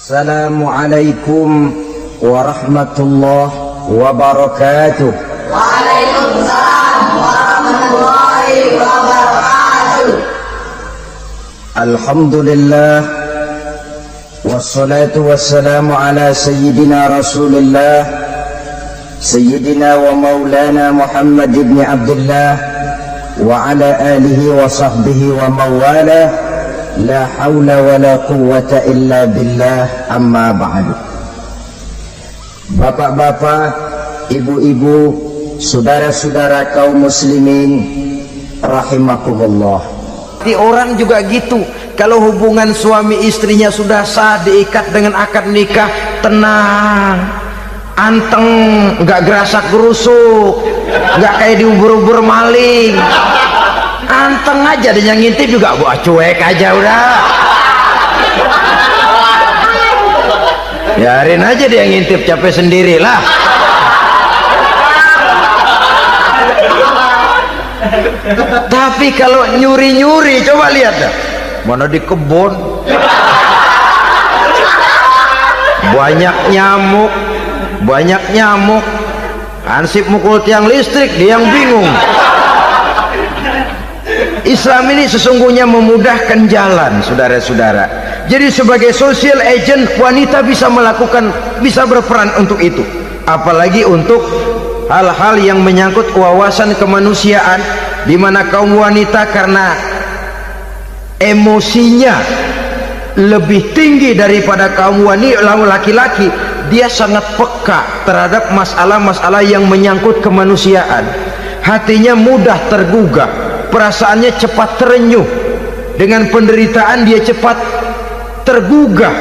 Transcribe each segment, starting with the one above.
Assalamualaikum warahmatullahi wabarakatuh. Waalaikumsalam warahmatullahi wabarakatuh. Alhamdulillah wassalatu wassalamu ala sayyidina Rasulillah sayyidina wa maulana Muhammad ibn Abdullah wa ala alihi wa sahbihi wa mawala. La haula wa la quwwata illa billah, amma ba'du. Bapak-bapak, ibu-ibu, saudara-saudara kaum muslimin rahimakumullah. Orang juga gitu, kalau hubungan suami istrinya sudah sah, diikat dengan akad nikah, tenang, anteng, nggak gerasak gerusuk, nggak kayak diubur-ubur maling, anteng aja. Dan yang ngintip juga buat cuek aja udah, biarin aja dia ngintip, capek sendirilah. Tapi kalau nyuri-nyuri, coba lihat dah, mana di kebun banyak nyamuk, ansip mukul tiang listrik, dia yang bingung. Islam ini sesungguhnya memudahkan jalan, saudara-saudara. Jadi sebagai social agent, wanita bisa melakukan, bisa berperan untuk itu, apalagi untuk hal-hal yang menyangkut wawasan kemanusiaan, di mana kaum wanita karena emosinya lebih tinggi daripada kaum wanita laki-laki, dia sangat peka terhadap masalah-masalah yang menyangkut kemanusiaan. Hatinya mudah tergugah, perasaannya cepat terenyuh, dengan penderitaan dia cepat tergugah.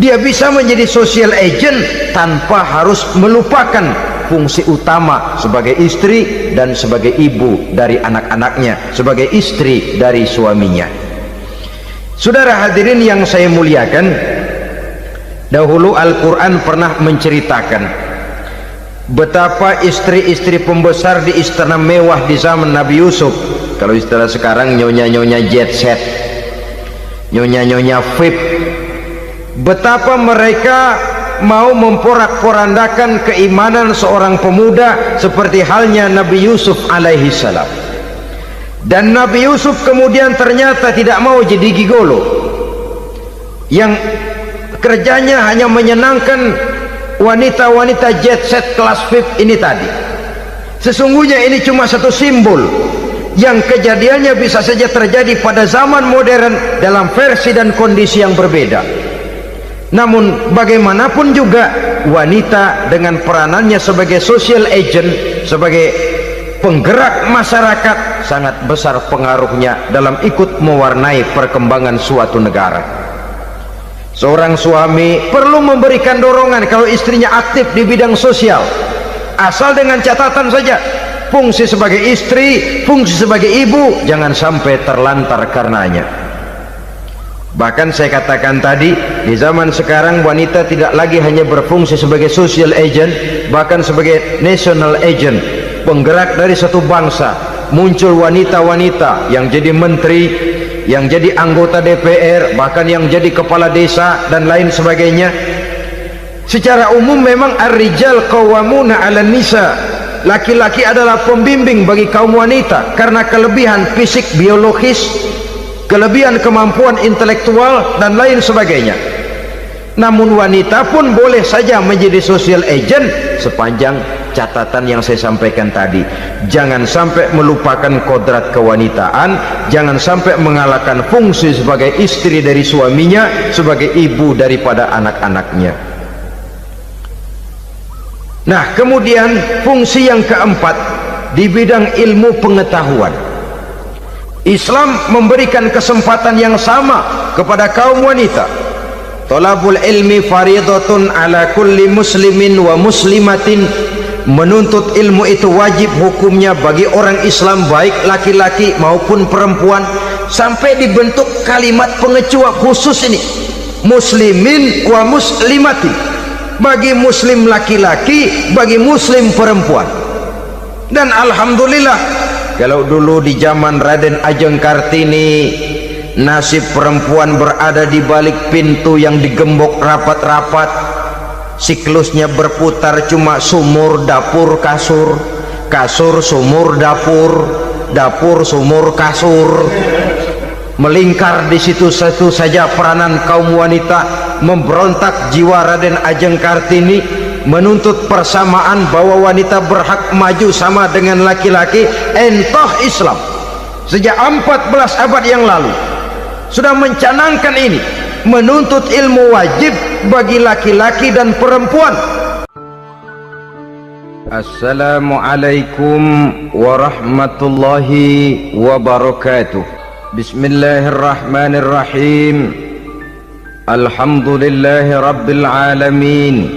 Dia bisa menjadi social agent tanpa harus melupakan fungsi utama sebagai istri dan sebagai ibu dari anak-anaknya, sebagai istri dari suaminya. Saudara hadirin yang saya muliakan, dahulu Al-Quran pernah menceritakan betapa istri-istri pembesar di istana mewah di zaman Nabi Yusuf. Kalau istilah sekarang nyonya-nyonya jet set, nyonya-nyonya VIP, betapa mereka mau memporak-porandakan keimanan seorang pemuda seperti halnya Nabi Yusuf alaihi salam. Dan Nabi Yusuf kemudian ternyata tidak mau jadi gigolo yang kerjanya hanya menyenangkan wanita-wanita jet set kelas VIP ini tadi. Sesungguhnya ini cuma satu simbol yang kejadiannya bisa saja terjadi pada zaman modern dalam versi dan kondisi yang berbeda. Namun bagaimanapun juga, wanita dengan peranannya sebagai social agent, sebagai penggerak masyarakat, sangat besar pengaruhnya dalam ikut mewarnai perkembangan suatu negara. Seorang suami perlu memberikan dorongan kalau istrinya aktif di bidang sosial, asal dengan catatan saja, fungsi sebagai istri, fungsi sebagai ibu jangan sampai terlantar karenanya. Bahkan saya katakan tadi, di zaman sekarang wanita tidak lagi hanya berfungsi sebagai social agent, bahkan sebagai national agent, penggerak dari satu bangsa. Muncul wanita-wanita yang jadi menteri, yang jadi anggota DPR, bahkan yang jadi kepala desa dan lain sebagainya. Secara umum memang ar-rijal qawwamuna 'alan nisa, laki-laki adalah pembimbing bagi kaum wanita karena kelebihan fisik biologis, kelebihan kemampuan intelektual dan lain sebagainya. Namun wanita pun boleh saja menjadi social agent sepanjang catatan yang saya sampaikan tadi. Jangan sampai melupakan kodrat kewanitaan, jangan sampai mengalahkan fungsi sebagai istri dari suaminya, sebagai ibu daripada anak-anaknya. Nah, kemudian fungsi yang keempat di bidang ilmu pengetahuan. Islam memberikan kesempatan yang sama kepada kaum wanita. Thalabul ilmi faridatun ala kulli muslimin wa muslimatin. Menuntut ilmu itu wajib hukumnya bagi orang Islam, baik laki-laki maupun perempuan. Sampai dibentuk kalimat pengecua khusus ini, muslimin wa muslimatin, bagi muslim laki-laki, bagi muslim perempuan. Dan alhamdulillah, kalau dulu di zaman Raden Ajeng Kartini nasib perempuan berada di balik pintu yang digembok rapat-rapat. Siklusnya berputar cuma sumur, dapur, kasur, kasur, sumur, dapur, dapur, sumur, kasur. Melingkar di situ-situ saja peranan kaum wanita. Memberontak jiwa Raden Ajeng Kartini, menuntut persamaan bahwa wanita berhak maju sama dengan laki-laki. Entah Islam sejak 14 abad yang lalu sudah mencanangkan ini, menuntut ilmu wajib bagi laki-laki dan perempuan. Assalamualaikum warahmatullahi wabarakatuh. Bismillahirrahmanirrahim. Alhamdulillahi rabbil alamin.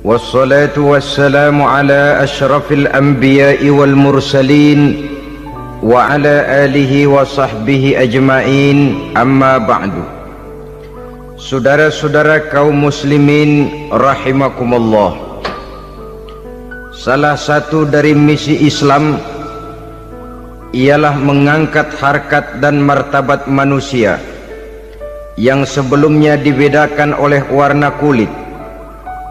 Wassalatu wassalamu ala ashrafil anbiya'i wal mursalin wa ala alihi wa sahbihi ajma'in, amma ba'du. Saudara-saudara kaum muslimin rahimakumullah, salah satu dari misi Islam ialah mengangkat harkat dan martabat manusia yang sebelumnya dibedakan oleh warna kulit,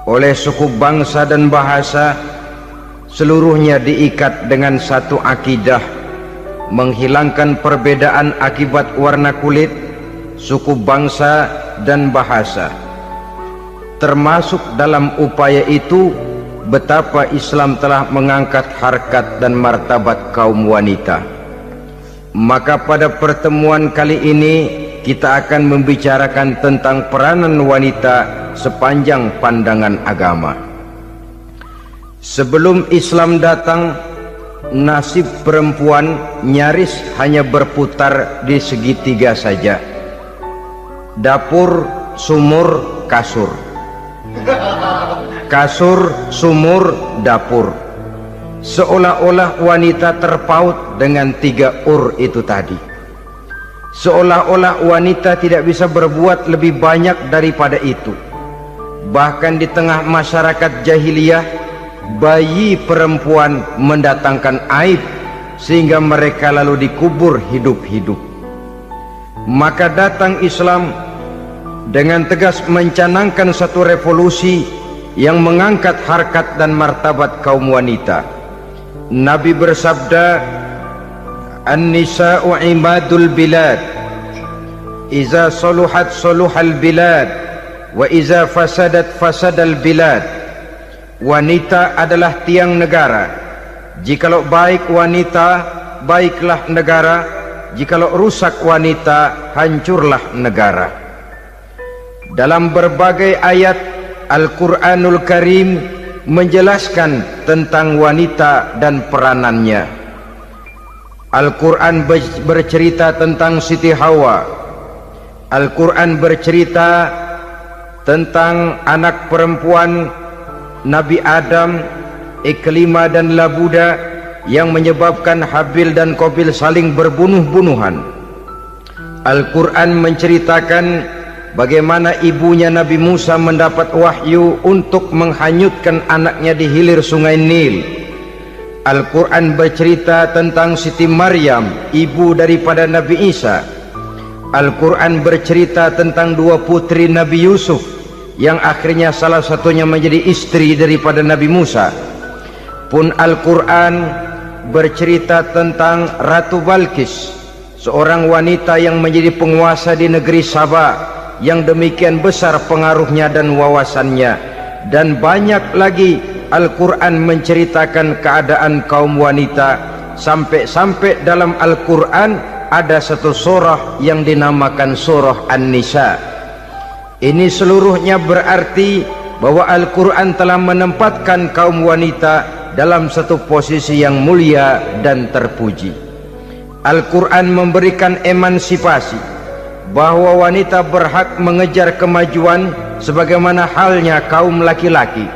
oleh suku bangsa dan bahasa. Seluruhnya diikat dengan satu akidah, menghilangkan perbedaan akibat warna kulit, suku bangsa dan bahasa. Termasuk dalam upaya itu betapa Islam telah mengangkat harkat dan martabat kaum wanita. Maka pada pertemuan kali ini kita akan membicarakan tentang peranan wanita sepanjang pandangan agama. Sebelum Islam datang, nasib perempuan nyaris hanya berputar di segitiga saja. Dapur, sumur, kasur. Kasur, sumur, dapur. Seolah-olah wanita terpaut dengan 3 itu tadi. Seolah-olah wanita tidak bisa berbuat lebih banyak daripada itu. Bahkan di tengah masyarakat jahiliyah, bayi perempuan mendatangkan aib sehingga mereka lalu dikubur hidup-hidup. Maka datang Islam dengan tegas mencanangkan satu revolusi yang mengangkat harkat dan martabat kaum wanita. Nabi bersabda, "An-nisa'u imadul bilad, iza saluhat saluhal bilad, wa iza fasadat fasadal bilad." Wanita adalah tiang negara. Jikalau baik wanita, baiklah negara. Jikalau rusak wanita, hancurlah negara. Dalam berbagai ayat Al-Quranul Karim menjelaskan tentang wanita dan peranannya. Al-Quran bercerita tentang Siti Hawa. Al-Quran bercerita tentang anak perempuan Nabi Adam, Iklimah dan Labuda, yang menyebabkan Habil dan Qabil saling berbunuh-bunuhan. Al-Quran menceritakan bagaimana ibunya Nabi Musa mendapat wahyu untuk menghanyutkan anaknya di hilir sungai Nil. Al-Quran bercerita tentang Siti Maryam, ibu daripada Nabi Isa. Al-Quran bercerita tentang 2 putri Nabi Yusuf, yang akhirnya salah satunya menjadi istri daripada Nabi Musa. Pun Al-Quran bercerita tentang Ratu Balkis, seorang wanita yang menjadi penguasa di negeri Sabah, yang demikian besar pengaruhnya dan wawasannya. Dan banyak lagi Al-Quran menceritakan keadaan kaum wanita, sampai-sampai dalam Al-Quran ada satu surah yang dinamakan surah An-Nisa. Ini seluruhnya berarti bahwa Al-Quran telah menempatkan kaum wanita dalam satu posisi yang mulia dan terpuji. Al-Quran memberikan emansipasi, bahwa wanita berhak mengejar kemajuan sebagaimana halnya kaum laki-laki.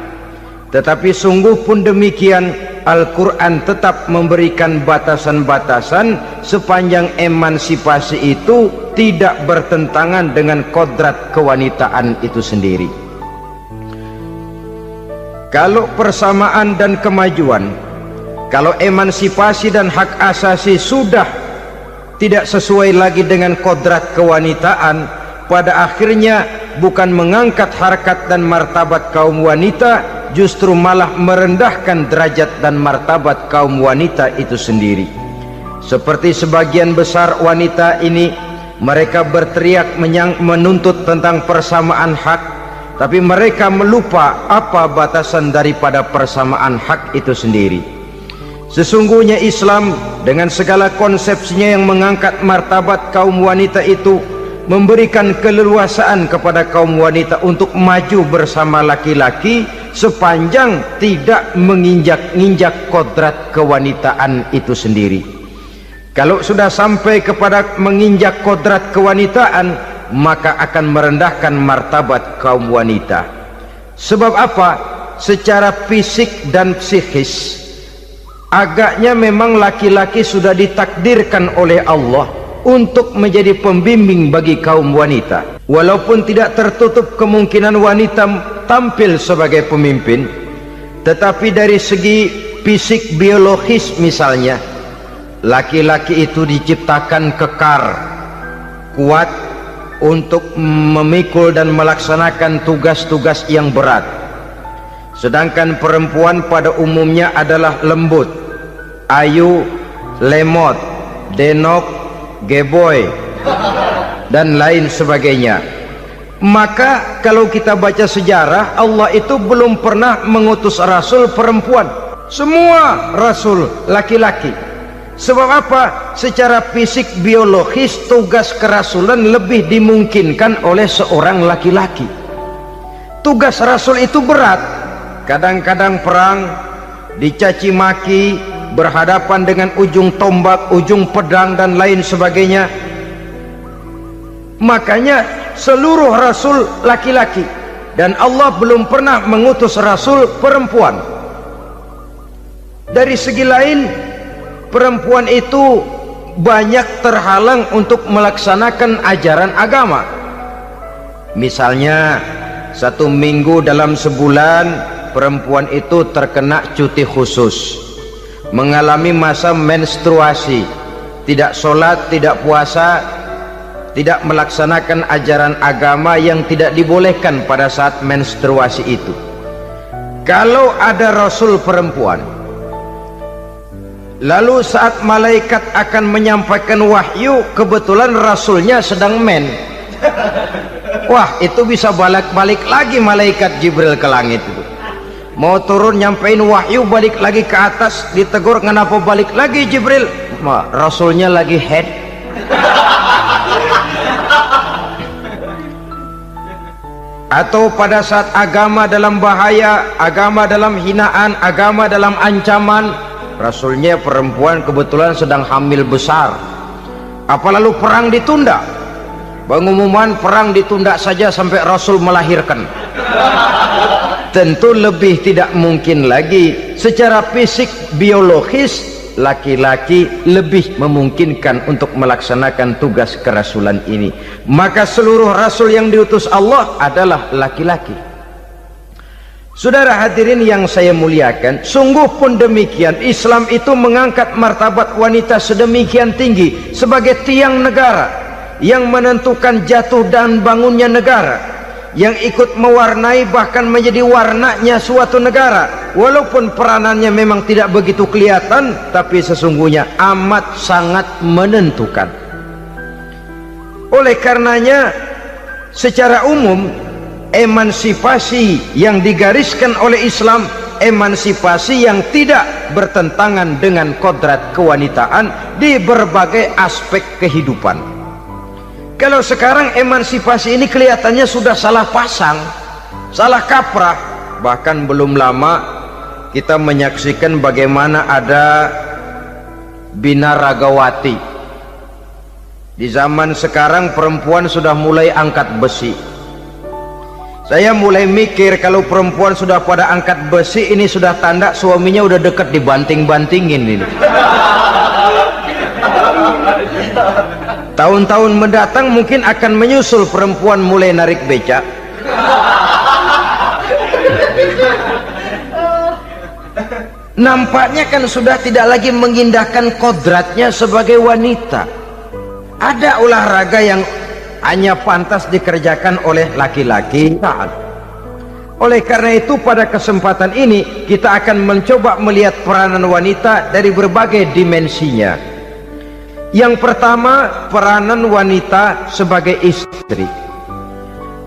Tetapi sungguh pun demikian, Al-Quran tetap memberikan batasan-batasan sepanjang emansipasi itu tidak bertentangan dengan kodrat kewanitaan itu sendiri. Kalau persamaan dan kemajuan, kalau emansipasi dan hak asasi sudah tidak sesuai lagi dengan kodrat kewanitaan, pada akhirnya bukan mengangkat harkat dan martabat kaum wanita, justru malah merendahkan derajat dan martabat kaum wanita itu sendiri. Seperti sebagian besar wanita ini, mereka berteriak menuntut tentang persamaan hak, tapi mereka melupa apa batasan daripada persamaan hak itu sendiri. Sesungguhnya Islam dengan segala konsepsinya yang mengangkat martabat kaum wanita itu memberikan keleluasaan kepada kaum wanita untuk maju bersama laki-laki sepanjang tidak menginjak-injak kodrat kewanitaan itu sendiri. Kalau sudah sampai kepada menginjak kodrat kewanitaan, maka akan merendahkan martabat kaum wanita. Sebab apa? Secara fisik dan psikis agaknya memang laki-laki sudah ditakdirkan oleh Allah untuk menjadi pembimbing bagi kaum wanita. Walaupun tidak tertutup kemungkinan wanita tampil sebagai pemimpin, tetapi dari segi fisik biologis misalnya, laki-laki itu diciptakan kekar, kuat untuk memikul dan melaksanakan tugas-tugas yang berat. Sedangkan perempuan pada umumnya adalah lembut, ayu, lemot, denok, geboy, dan lain sebagainya. Maka kalau kita baca sejarah, Allah itu belum pernah mengutus rasul perempuan, semua rasul laki-laki. Sebab apa? Secara fisik biologis tugas kerasulan lebih dimungkinkan oleh seorang laki-laki. Tugas rasul itu berat, kadang-kadang perang, dicaci maki, berhadapan dengan ujung tombak, ujung pedang dan lain sebagainya. Makanya seluruh rasul laki-laki, dan Allah belum pernah mengutus rasul perempuan. Dari segi lain, perempuan itu banyak terhalang untuk melaksanakan ajaran agama. Misalnya 1 minggu dalam sebulan perempuan itu terkena cuti khusus, mengalami masa menstruasi, tidak sholat, tidak puasa, tidak melaksanakan ajaran agama yang tidak dibolehkan pada saat menstruasi itu. Kalau ada rasul perempuan, lalu saat malaikat akan menyampaikan wahyu, kebetulan rasulnya sedang wah, itu bisa balik lagi malaikat Jibril ke langit itu. Mau turun nyampein wahyu, balik lagi ke atas, ditegur, kenapa balik lagi Jibril? Rasulnya lagi head. Atau pada saat agama dalam bahaya, agama dalam hinaan, agama dalam ancaman, rasulnya perempuan kebetulan sedang hamil besar. Apa lalu perang ditunda? Pengumuman perang ditunda saja sampai rasul melahirkan. Tentu lebih tidak mungkin lagi. Secara fisik biologis laki-laki lebih memungkinkan untuk melaksanakan tugas kerasulan ini. Maka seluruh rasul yang diutus Allah adalah laki-laki. Saudara hadirin yang saya muliakan, sungguh pun demikian, Islam itu mengangkat martabat wanita sedemikian tinggi sebagai tiang negara yang menentukan jatuh dan bangunnya negara, yang ikut mewarnai bahkan menjadi warnanya suatu negara. Walaupun peranannya memang tidak begitu kelihatan, tapi sesungguhnya amat sangat menentukan. Oleh karenanya secara umum emansipasi yang digariskan oleh Islam, emansipasi yang tidak bertentangan dengan kodrat kewanitaan di berbagai aspek kehidupan. Kalau sekarang emansipasi ini kelihatannya sudah salah pasang, salah kaprah. Bahkan belum lama kita menyaksikan bagaimana ada binaragawati. Di zaman sekarang perempuan sudah mulai angkat besi. Saya mulai mikir, kalau perempuan sudah pada angkat besi, ini sudah tanda suaminya udah dekat dibanting-bantingin ini. Tahun-tahun mendatang mungkin akan menyusul perempuan mulai narik becak. Nampaknya kan sudah tidak lagi mengindahkan kodratnya sebagai wanita. Ada olahraga yang hanya pantas dikerjakan oleh laki-laki. Oleh karena itu pada kesempatan ini kita akan mencoba melihat peranan wanita dari berbagai dimensinya. Yang pertama, peranan wanita sebagai istri.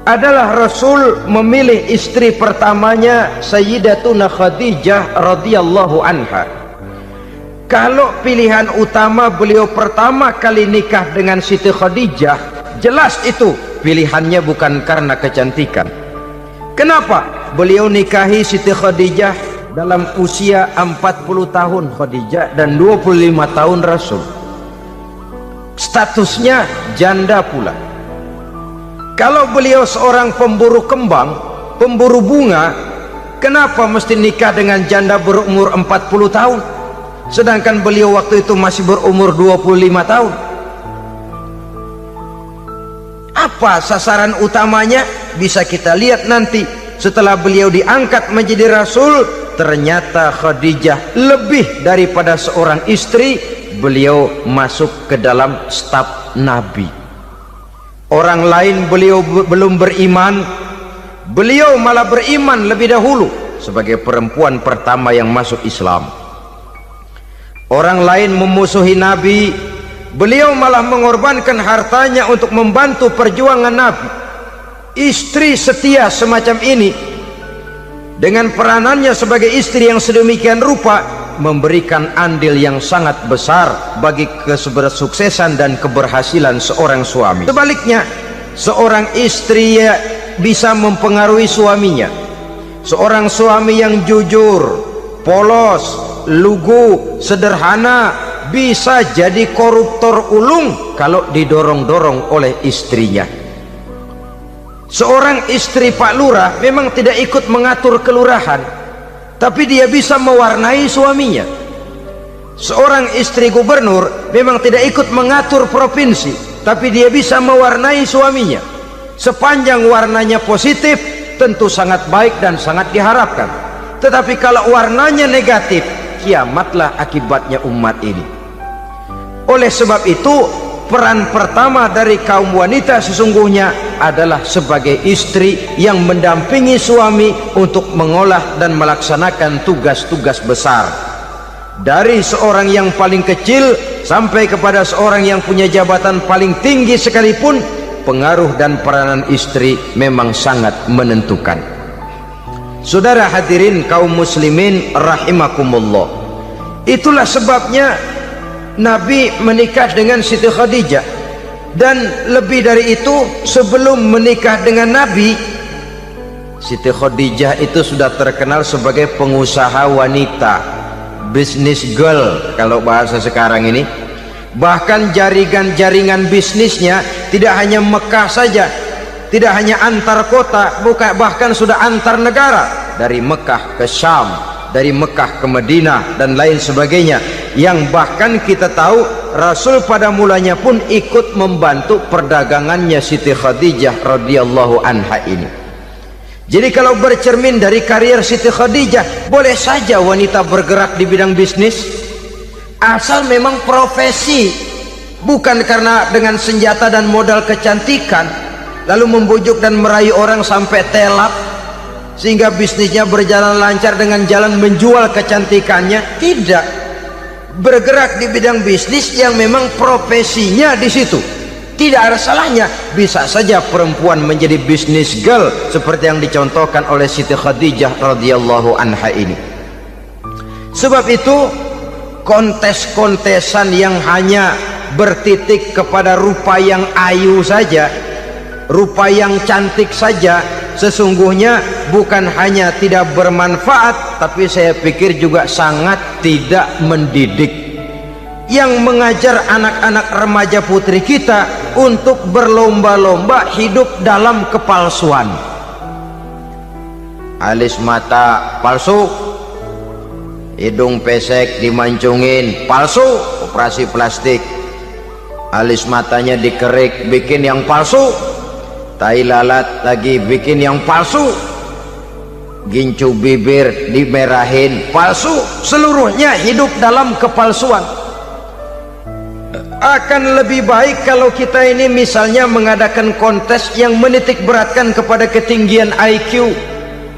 Adalah Rasul memilih istri pertamanya Sayyidatuna Khadijah radhiyallahu anha. Kalau pilihan utama beliau pertama kali nikah dengan Siti Khadijah, jelas itu pilihannya bukan karena kecantikan. Kenapa? Beliau nikahi Siti Khadijah dalam usia 40 tahun Khadijah dan 25 tahun Rasul. Statusnya janda pula. Kalau beliau seorang pemburu kembang, pemburu bunga, kenapa mesti nikah dengan janda berumur 40 tahun? Sedangkan beliau waktu itu masih berumur 25 tahun. Apa sasaran utamanya? Bisa kita lihat nanti. Setelah beliau diangkat menjadi Rasul, ternyata Khadijah lebih daripada seorang istri. Beliau masuk ke dalam staf Nabi. Orang lain beliau belum beriman, beliau malah beriman lebih dahulu sebagai perempuan pertama yang masuk Islam. Orang lain memusuhi Nabi, beliau malah mengorbankan hartanya untuk membantu perjuangan Nabi. Istri setia semacam ini dengan peranannya sebagai istri yang sedemikian rupa memberikan andil yang sangat besar bagi kesuksesan dan keberhasilan seorang suami. Sebaliknya, seorang istri bisa mempengaruhi suaminya. Seorang suami yang jujur, polos, lugu, sederhana bisa jadi koruptor ulung kalau didorong-dorong oleh istrinya. Seorang istri Pak Lurah memang tidak ikut mengatur kelurahan, tapi dia bisa mewarnai suaminya. Seorang istri gubernur memang tidak ikut mengatur provinsi, tapi dia bisa mewarnai suaminya. Sepanjang warnanya positif, tentu sangat baik dan sangat diharapkan. Tetapi kalau warnanya negatif, kiamatlah akibatnya umat ini. Oleh sebab itu, peran pertama dari kaum wanita sesungguhnya adalah sebagai istri yang mendampingi suami untuk mengolah dan melaksanakan tugas-tugas besar. Dari seorang yang paling kecil sampai kepada seorang yang punya jabatan paling tinggi sekalipun, pengaruh dan peranan istri memang sangat menentukan. Saudara hadirin kaum muslimin rahimakumullah, itulah sebabnya Nabi menikah dengan Siti Khadijah. Dan lebih dari itu, sebelum menikah dengan Nabi, Siti Khadijah itu sudah terkenal sebagai pengusaha wanita, business girl kalau bahasa sekarang ini. Bahkan jaringan bisnisnya tidak hanya Mekah saja, tidak hanya antar kota, bahkan sudah antar negara, dari Mekah ke Syam, dari Mekah ke Madinah dan lain sebagainya, yang bahkan kita tahu Rasul pada mulanya pun ikut membantu perdagangannya Siti Khadijah radhiyallahu anha ini. Jadi kalau bercermin dari karier Siti Khadijah, boleh saja wanita bergerak di bidang bisnis, asal memang profesi, bukan karena dengan senjata dan modal kecantikan lalu membujuk dan merayu orang sampai telap sehingga bisnisnya berjalan lancar dengan jalan menjual kecantikannya. Tidak, bergerak di bidang bisnis yang memang profesinya di situ. Tidak ada salahnya. Bisa saja perempuan menjadi bisnis girl seperti yang dicontohkan oleh Siti Khadijah radhiyallahu anha ini. Sebab itu, kontes-kontesan yang hanya bertitik kepada rupa yang ayu saja, rupa yang cantik saja, sesungguhnya bukan hanya tidak bermanfaat, tapi saya pikir juga sangat tidak mendidik. Yang mengajar anak-anak remaja putri kita untuk berlomba-lomba hidup dalam kepalsuan. Alis mata palsu, hidung pesek dimancungin palsu, operasi plastik. Alis matanya dikerik, bikin yang palsu. Tai lalat lagi bikin yang palsu. Gincu bibir dimerahin, palsu. Seluruhnya hidup dalam kepalsuan. Akan lebih baik kalau kita ini misalnya mengadakan kontes yang menitik beratkan kepada ketinggian IQ,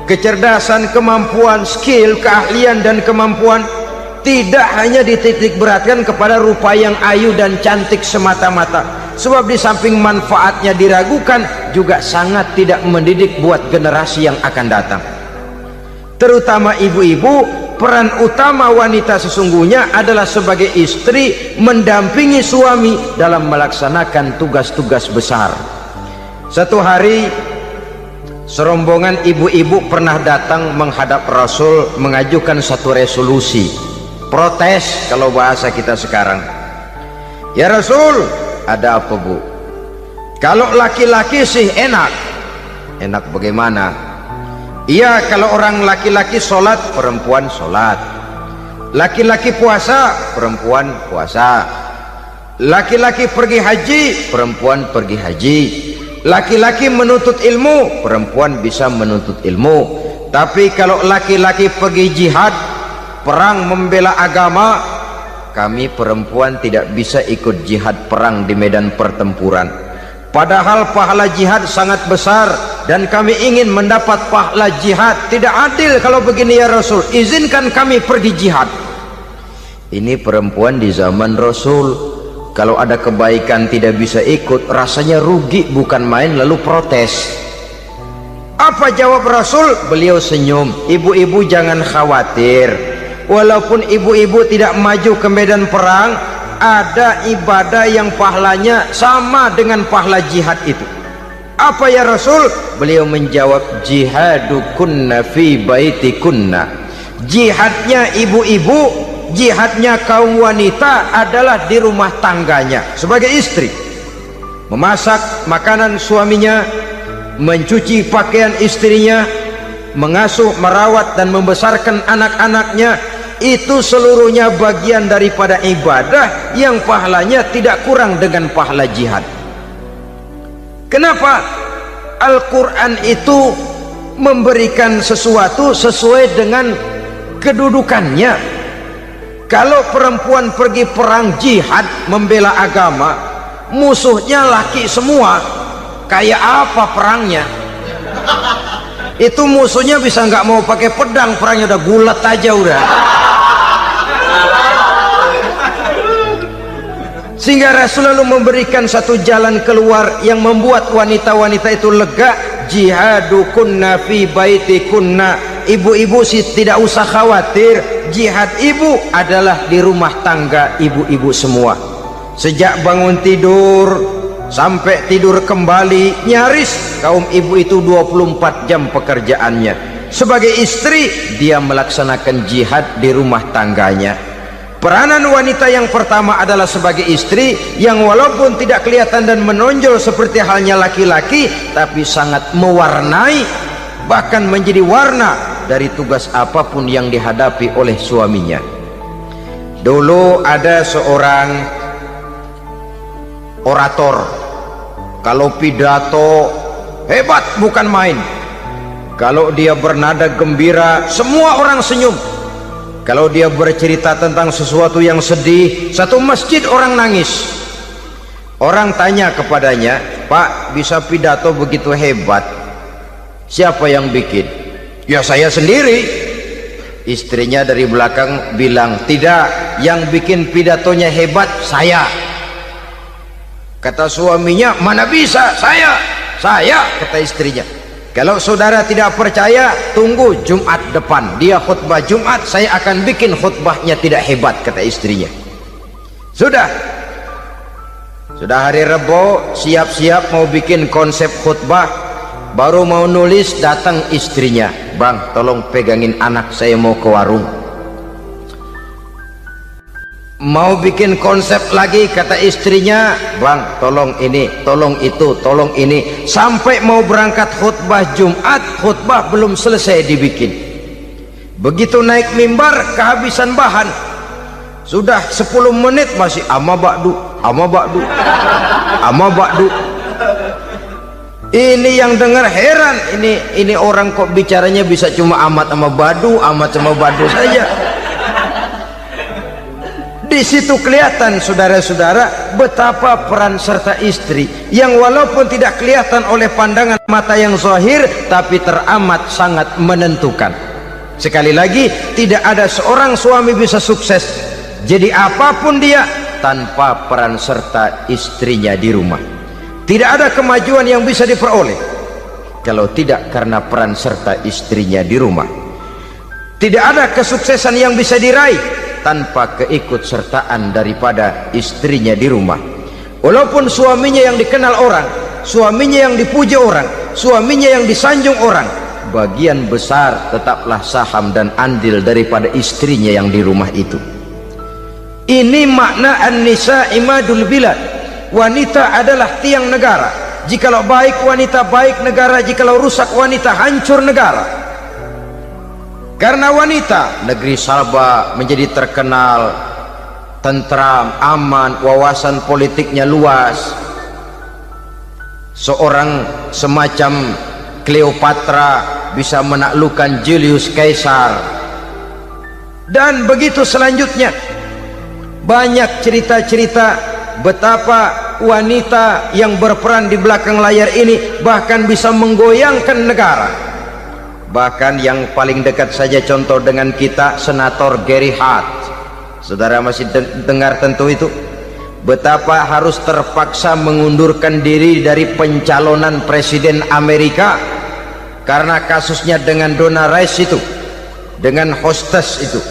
kecerdasan, kemampuan, skill, keahlian dan kemampuan. Tidak hanya dititik beratkan kepada rupa yang ayu dan cantik semata-mata, sebab di samping manfaatnya diragukan, juga sangat tidak mendidik buat generasi yang akan datang. Terutama ibu-ibu, peran utama wanita sesungguhnya adalah sebagai istri mendampingi suami dalam melaksanakan tugas-tugas besar. Satu hari serombongan ibu-ibu pernah datang menghadap Rasul mengajukan satu resolusi, protes kalau bahasa kita sekarang. Ya Rasul, ada apa Bu? Kalau laki-laki sih enak. Enak bagaimana? Iya, kalau orang laki-laki sholat, perempuan sholat. Laki-laki puasa, perempuan puasa. Laki-laki pergi haji, perempuan pergi haji. Laki-laki menuntut ilmu, perempuan bisa menuntut ilmu. Tapi kalau laki-laki pergi jihad, perang membela agama, kami perempuan tidak bisa ikut jihad perang di medan pertempuran. Padahal pahala jihad sangat besar dan kami ingin mendapat pahala jihad. Tidak adil kalau begini ya Rasul, izinkan kami pergi jihad. Ini perempuan di zaman Rasul, kalau ada kebaikan tidak bisa ikut, rasanya rugi bukan main, lalu protes. Apa jawab Rasul? Beliau senyum. Ibu-ibu jangan khawatir, walaupun ibu-ibu tidak maju ke medan perang, ada ibadah yang pahalanya sama dengan pahala jihad itu. Apa ya Rasul? Beliau menjawab, jihadukunna fi baitikunna. Jihadnya ibu-ibu, jihadnya kaum wanita adalah di rumah tangganya sebagai istri. Memasak makanan suaminya, mencuci pakaian istrinya, mengasuh, merawat dan membesarkan anak-anaknya, itu seluruhnya bagian daripada ibadah yang pahalanya tidak kurang dengan pahala jihad. Kenapa? Al-Quran itu memberikan sesuatu sesuai dengan kedudukannya. Kalau perempuan pergi perang jihad membela agama, musuhnya laki semua, kayak apa perangnya? Itu musuhnya bisa nggak mau pakai pedang, perangnya udah gulat aja udah. Sehingga Rasul lalu memberikan satu jalan keluar yang membuat wanita-wanita itu lega. Jihadukunna fi baitikunna. Ibu-ibu sih tidak usah khawatir, jihad ibu adalah di rumah tangga ibu-ibu semua. Sejak bangun tidur sampai tidur kembali, nyaris kaum ibu itu 24 jam pekerjaannya. Sebagai istri, dia melaksanakan jihad di rumah tangganya. Peranan wanita yang pertama adalah sebagai istri, yang walaupun tidak kelihatan dan menonjol seperti halnya laki-laki, tapi sangat mewarnai, bahkan menjadi warna dari tugas apapun yang dihadapi oleh suaminya. Dulu ada seorang orator, kalau pidato hebat bukan main. Kalau dia bernada gembira, semua orang senyum. Kalau dia bercerita tentang sesuatu yang sedih, satu masjid orang nangis. Orang tanya kepadanya, Pak, bisa pidato begitu hebat, siapa yang bikin? Ya saya sendiri. Istrinya dari belakang bilang, tidak, yang bikin pidatonya hebat saya. Kata suaminya, mana bisa, saya, kata istrinya. Kalau saudara tidak percaya, tunggu Jumat depan, dia khutbah Jumat, saya akan bikin khutbahnya tidak hebat, kata istrinya. Sudah hari Rebo, siap-siap mau bikin konsep khutbah, baru mau nulis, datang istrinya, Bang, tolong pegangin anak, saya mau ke warung. Mau bikin konsep lagi, kata istrinya, Bang, tolong ini, tolong itu, tolong ini. Sampai mau berangkat khutbah Jumat, khutbah belum selesai dibikin. Begitu naik mimbar, kehabisan bahan. Sudah 10 menit masih ama ba'du. Ini yang dengar heran, ini orang kok bicaranya bisa cuma amat sama badu saja. Di situ kelihatan saudara-saudara betapa peran serta istri yang walaupun tidak kelihatan oleh pandangan mata yang zahir, tapi teramat sangat menentukan. Sekali lagi, tidak ada seorang suami bisa sukses jadi apapun dia tanpa peran serta istrinya di rumah. Tidak ada kemajuan yang bisa diperoleh kalau tidak karena peran serta istrinya di rumah. Tidak ada kesuksesan yang bisa diraih tanpa keikutsertaan daripada istrinya di rumah. Walaupun suaminya yang dikenal orang, suaminya yang dipuji orang, suaminya yang disanjung orang, bagian besar tetaplah saham dan andil daripada istrinya yang di rumah itu. Ini makna an-nisa imadul bilad. Wanita adalah tiang negara. Jikalau baik wanita, baik negara. Jikalau rusak wanita, hancur negara. Karena wanita, negeri Sabah menjadi terkenal tentram, aman, wawasan politiknya luas. Seorang semacam Cleopatra bisa menaklukkan Julius Caesar. Dan begitu selanjutnya. Banyak cerita-cerita betapa wanita yang berperan di belakang layar ini bahkan bisa menggoyangkan negara. Bahkan yang paling dekat saja contoh dengan kita, Senator Gary Hart. Saudara masih dengar tentu itu, betapa harus terpaksa mengundurkan diri dari pencalonan presiden Amerika karena kasusnya dengan Donna Rice itu, dengan hostess itu.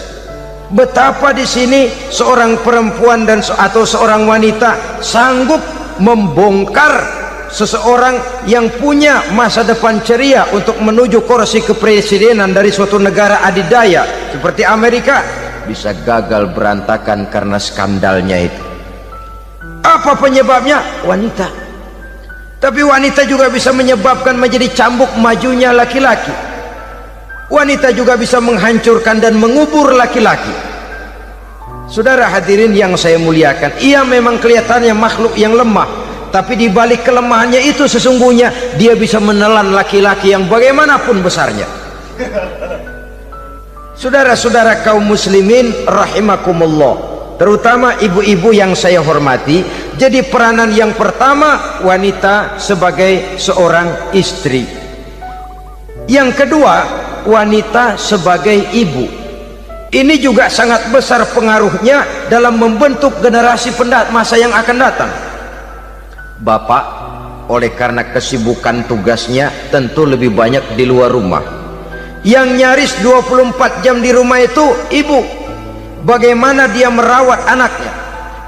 Betapa di sini seorang perempuan dan atau seorang wanita sanggup membongkar seseorang yang punya masa depan ceria untuk menuju kursi kepresidenan dari suatu negara adidaya seperti Amerika, bisa gagal berantakan karena skandalnya itu. Apa penyebabnya? Wanita. Tapi wanita juga bisa menyebabkan menjadi cambuk majunya laki-laki. Wanita juga bisa menghancurkan dan mengubur laki-laki. Saudara hadirin yang saya muliakan, ia memang kelihatannya makhluk yang lemah, tapi di balik kelemahannya itu sesungguhnya dia bisa menelan laki-laki yang bagaimanapun besarnya. Saudara-saudara kaum muslimin rahimakumullah, terutama ibu-ibu yang saya hormati, jadi peranan yang pertama wanita sebagai seorang istri. Yang kedua, wanita sebagai ibu. Ini juga sangat besar pengaruhnya dalam membentuk generasi masa yang akan datang. Bapak oleh karena kesibukan tugasnya tentu lebih banyak di luar rumah. Yang nyaris 24 jam di rumah itu ibu. Bagaimana dia merawat anaknya,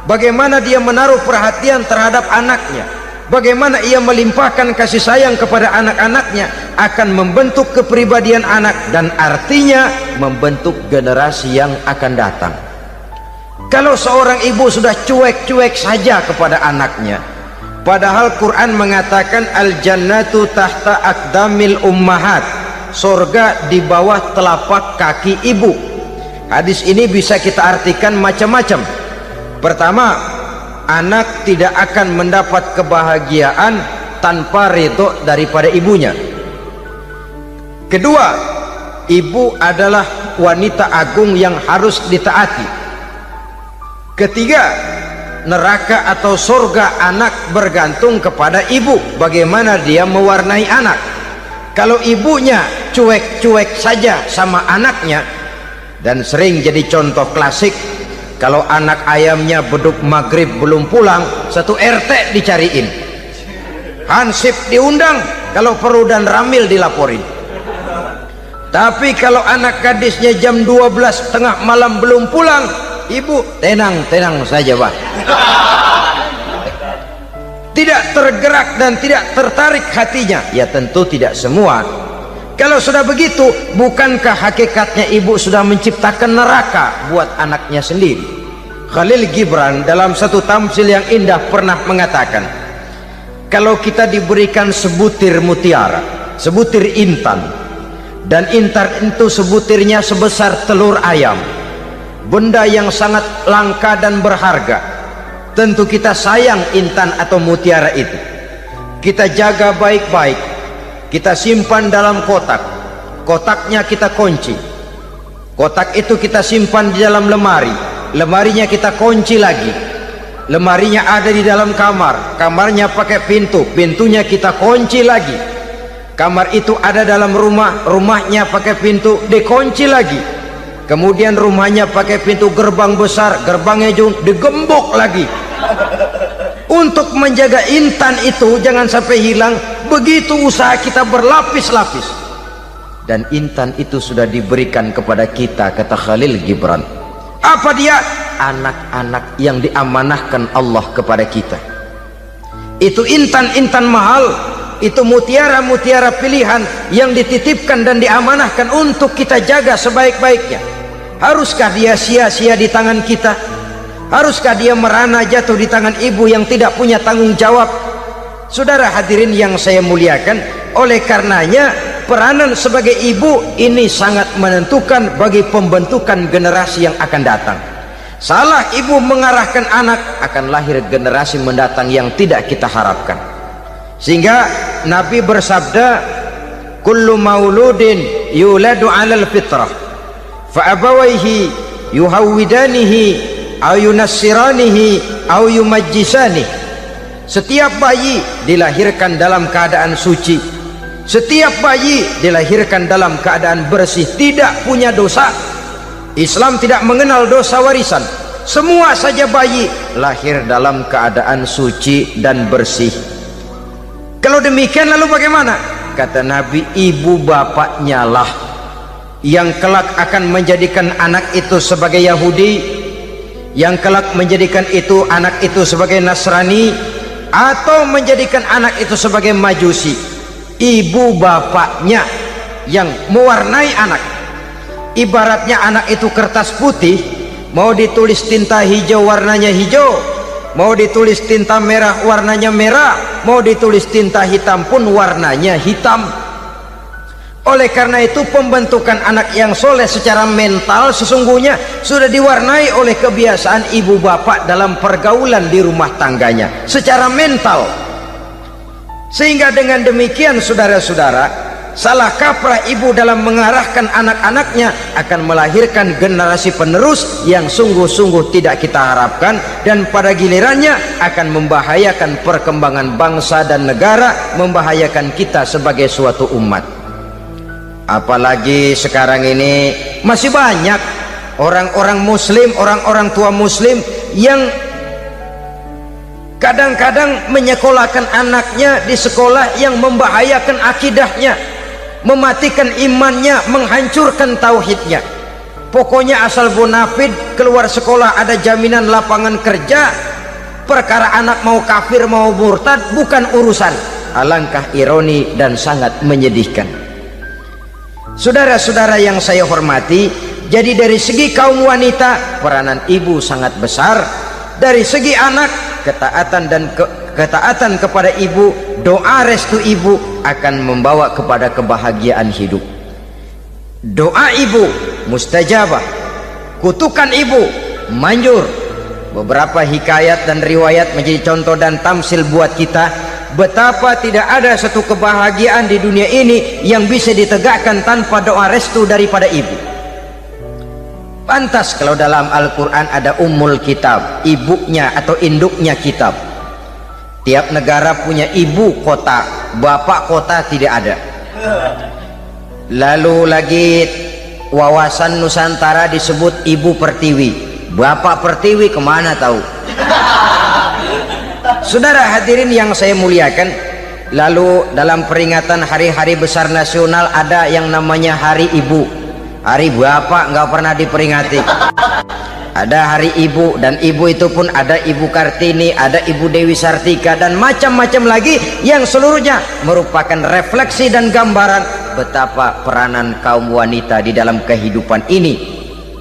bagaimana dia menaruh perhatian terhadap anaknya, bagaimana ia melimpahkan kasih sayang kepada anak-anaknya, akan membentuk kepribadian anak dan artinya membentuk generasi yang akan datang. Kalau seorang ibu sudah cuek-cuek saja kepada anaknya, padahal Quran mengatakan al-jannatu tahta aqdamil ummahat, surga di bawah telapak kaki ibu. Hadis ini bisa kita artikan macam-macam. Pertama, anak tidak akan mendapat kebahagiaan tanpa ridho daripada ibunya. Kedua, ibu adalah wanita agung yang harus ditaati. Ketiga, neraka atau surga anak bergantung kepada ibu, bagaimana dia mewarnai anak. Kalau ibunya cuek-cuek saja sama anaknya, dan sering jadi contoh klasik, kalau anak ayamnya beduk maghrib belum pulang, satu RT dicariin, hansip diundang, kalau perlu dan ramil dilaporin. Tapi kalau anak gadisnya jam 12 tengah malam belum pulang, ibu tenang-tenang saja Pak. Tidak tergerak dan tidak tertarik hatinya. Ya tentu tidak semua. Kalau sudah begitu, bukankah hakikatnya ibu sudah menciptakan neraka buat anaknya sendiri? Khalil Gibran dalam satu tamsil yang indah pernah mengatakan, kalau kita diberikan sebutir mutiara, sebutir intan, dan intan itu sebutirnya sebesar telur ayam, benda yang sangat langka dan berharga, tentu kita sayang intan atau mutiara itu. Kita jaga baik-baik, kita simpan dalam kotak, kotaknya kita kunci, kotak itu kita simpan di dalam lemari, lemarinya kita kunci lagi. Lemarinya ada di dalam kamar, kamarnya pakai pintu, pintunya kita kunci lagi. Kamar itu ada dalam rumah, rumahnya pakai pintu, dikunci lagi. Kemudian rumahnya pakai pintu gerbang besar, gerbangnya juga digembok lagi. Untuk menjaga intan itu jangan sampai hilang, begitu usaha kita berlapis-lapis. Dan intan itu sudah diberikan kepada kita, kata Khalil Gibran. Apa dia? Anak-anak yang diamanahkan Allah kepada kita. Itu intan-intan mahal, itu mutiara-mutiara pilihan yang dititipkan dan diamanahkan untuk kita jaga sebaik-baiknya. Haruskah dia sia-sia di tangan kita? Haruskah dia merana jatuh di tangan ibu yang tidak punya tanggung jawab? Saudara hadirin yang saya muliakan, oleh karenanya peranan sebagai ibu ini sangat menentukan bagi pembentukan generasi yang akan datang. Salah ibu mengarahkan anak, akan lahir generasi mendatang yang tidak kita harapkan. Sehingga Nabi bersabda, kullu mauludin yuladu 'alal fitrah fa abawaihi yuhawwidanihi aw yunassiranihi aw yumajjisanihi. Setiap bayi dilahirkan dalam keadaan suci, setiap bayi dilahirkan dalam keadaan bersih, tidak punya dosa. Islam tidak mengenal dosa warisan. Semua saja bayi lahir dalam keadaan suci dan bersih. Kalau demikian lalu bagaimana? Kata Nabi, ibu bapaknya lah yang kelak akan menjadikan anak itu sebagai Yahudi, yang kelak menjadikan itu anak itu sebagai Nasrani, atau menjadikan anak itu sebagai Majusi. Ibu bapaknya yang mewarnai anak. Ibaratnya anak itu kertas putih, mau ditulis tinta hijau warnanya hijau, mau ditulis tinta merah warnanya merah, mau ditulis tinta hitam pun warnanya hitam. Oleh karena itu pembentukan anak yang soleh secara mental sesungguhnya sudah diwarnai oleh kebiasaan ibu bapak dalam pergaulan di rumah tangganya secara mental. Sehingga dengan demikian saudara-saudara, salah kaprah ibu dalam mengarahkan anak-anaknya akan melahirkan generasi penerus yang sungguh-sungguh tidak kita harapkan, dan pada gilirannya akan membahayakan perkembangan bangsa dan negara, membahayakan kita sebagai suatu umat. Apalagi sekarang ini masih banyak orang-orang muslim, orang-orang tua muslim yang kadang-kadang menyekolahkan anaknya di sekolah yang membahayakan akidahnya, mematikan imannya, menghancurkan tauhidnya. Pokoknya asal bonafid keluar sekolah ada jaminan lapangan kerja, perkara anak mau kafir mau murtad bukan urusan. Alangkah ironi dan sangat menyedihkan. Saudara-saudara yang saya hormati, jadi dari segi kaum wanita peranan ibu sangat besar. Dari segi anak, ketaatan kepada ibu, doa restu ibu akan membawa kepada kebahagiaan hidup. Doa ibu mustajabah, kutukan ibu manjur. Beberapa hikayat dan riwayat menjadi contoh dan tamsil buat kita betapa tidak ada satu kebahagiaan di dunia ini yang bisa ditegakkan tanpa doa restu daripada ibu. Pantas kalau dalam Al-Quran ada ummul kitab, ibunya atau induknya kitab. Tiap negara punya ibu kota, bapak kota tidak ada. Lalu lagi wawasan Nusantara disebut ibu pertiwi, bapak pertiwi kemana tahu. Saudara hadirin yang saya muliakan, lalu dalam peringatan hari-hari besar nasional ada yang namanya Hari Ibu. Hari bapak nggak pernah diperingati. Ada Hari Ibu, dan ibu itu pun ada Ibu Kartini, ada Ibu Dewi Sartika, dan macam-macam lagi yang seluruhnya merupakan refleksi dan gambaran betapa peranan kaum wanita di dalam kehidupan ini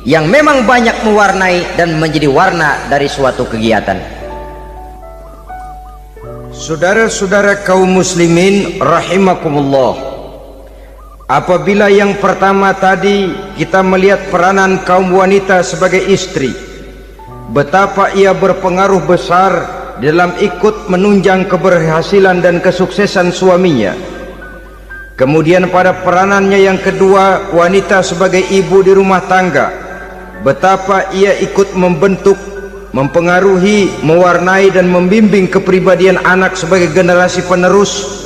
yang memang banyak mewarnai dan menjadi warna dari suatu kegiatan. Saudara-saudara kaum muslimin rahimakumullah, apabila yang pertama tadi kita melihat peranan kaum wanita sebagai istri, betapa ia berpengaruh besar dalam ikut menunjang keberhasilan dan kesuksesan suaminya. Kemudian pada peranannya yang kedua, wanita sebagai ibu di rumah tangga, betapa ia ikut membentuk, mempengaruhi, mewarnai dan membimbing kepribadian anak sebagai generasi penerus.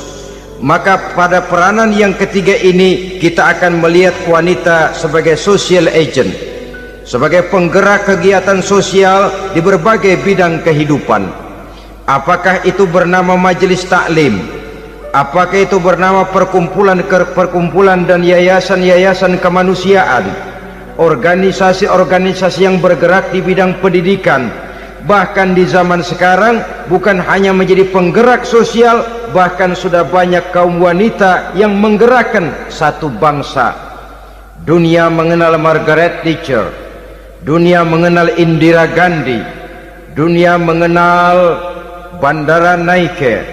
Maka pada peranan yang ketiga ini kita akan melihat wanita sebagai social agent, sebagai penggerak kegiatan sosial di berbagai bidang kehidupan. Apakah itu bernama majelis taklim, apakah itu bernama perkumpulan dan yayasan-yayasan kemanusiaan, organisasi-organisasi yang bergerak di bidang pendidikan, bahkan di zaman sekarang bukan hanya menjadi penggerak sosial, bahkan sudah banyak kaum wanita yang menggerakkan satu bangsa. Dunia mengenal Margaret Thatcher, dunia mengenal Indira Gandhi, dunia mengenal Bandara Naike,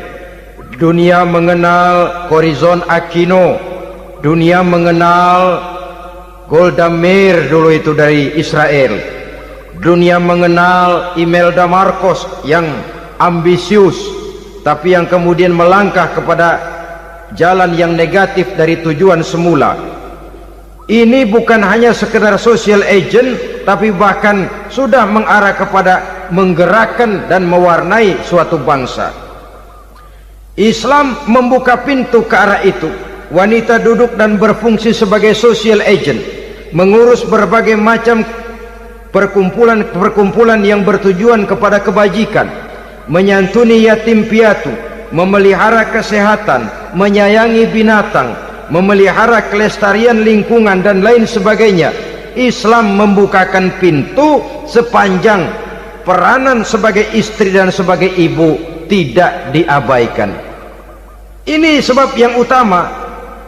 dunia mengenal Corazon Aquino, dunia mengenal Golda Meir dulu itu dari Israel, dunia mengenal Imelda Marcos yang ambisius tapi yang kemudian melangkah kepada jalan yang negatif dari tujuan semula. Ini bukan hanya sekedar social agent, tapi bahkan sudah mengarah kepada menggerakkan dan mewarnai suatu bangsa. Islam membuka pintu ke arah itu. Wanita duduk dan berfungsi sebagai social agent, mengurus berbagai macam perkumpulan yang bertujuan kepada kebajikan, menyantuni yatim piatu, memelihara kesehatan, menyayangi binatang, memelihara kelestarian lingkungan dan lain sebagainya. Islam membukakan pintu sepanjang peranan sebagai istri dan sebagai ibu tidak diabaikan. Ini sebab yang utama,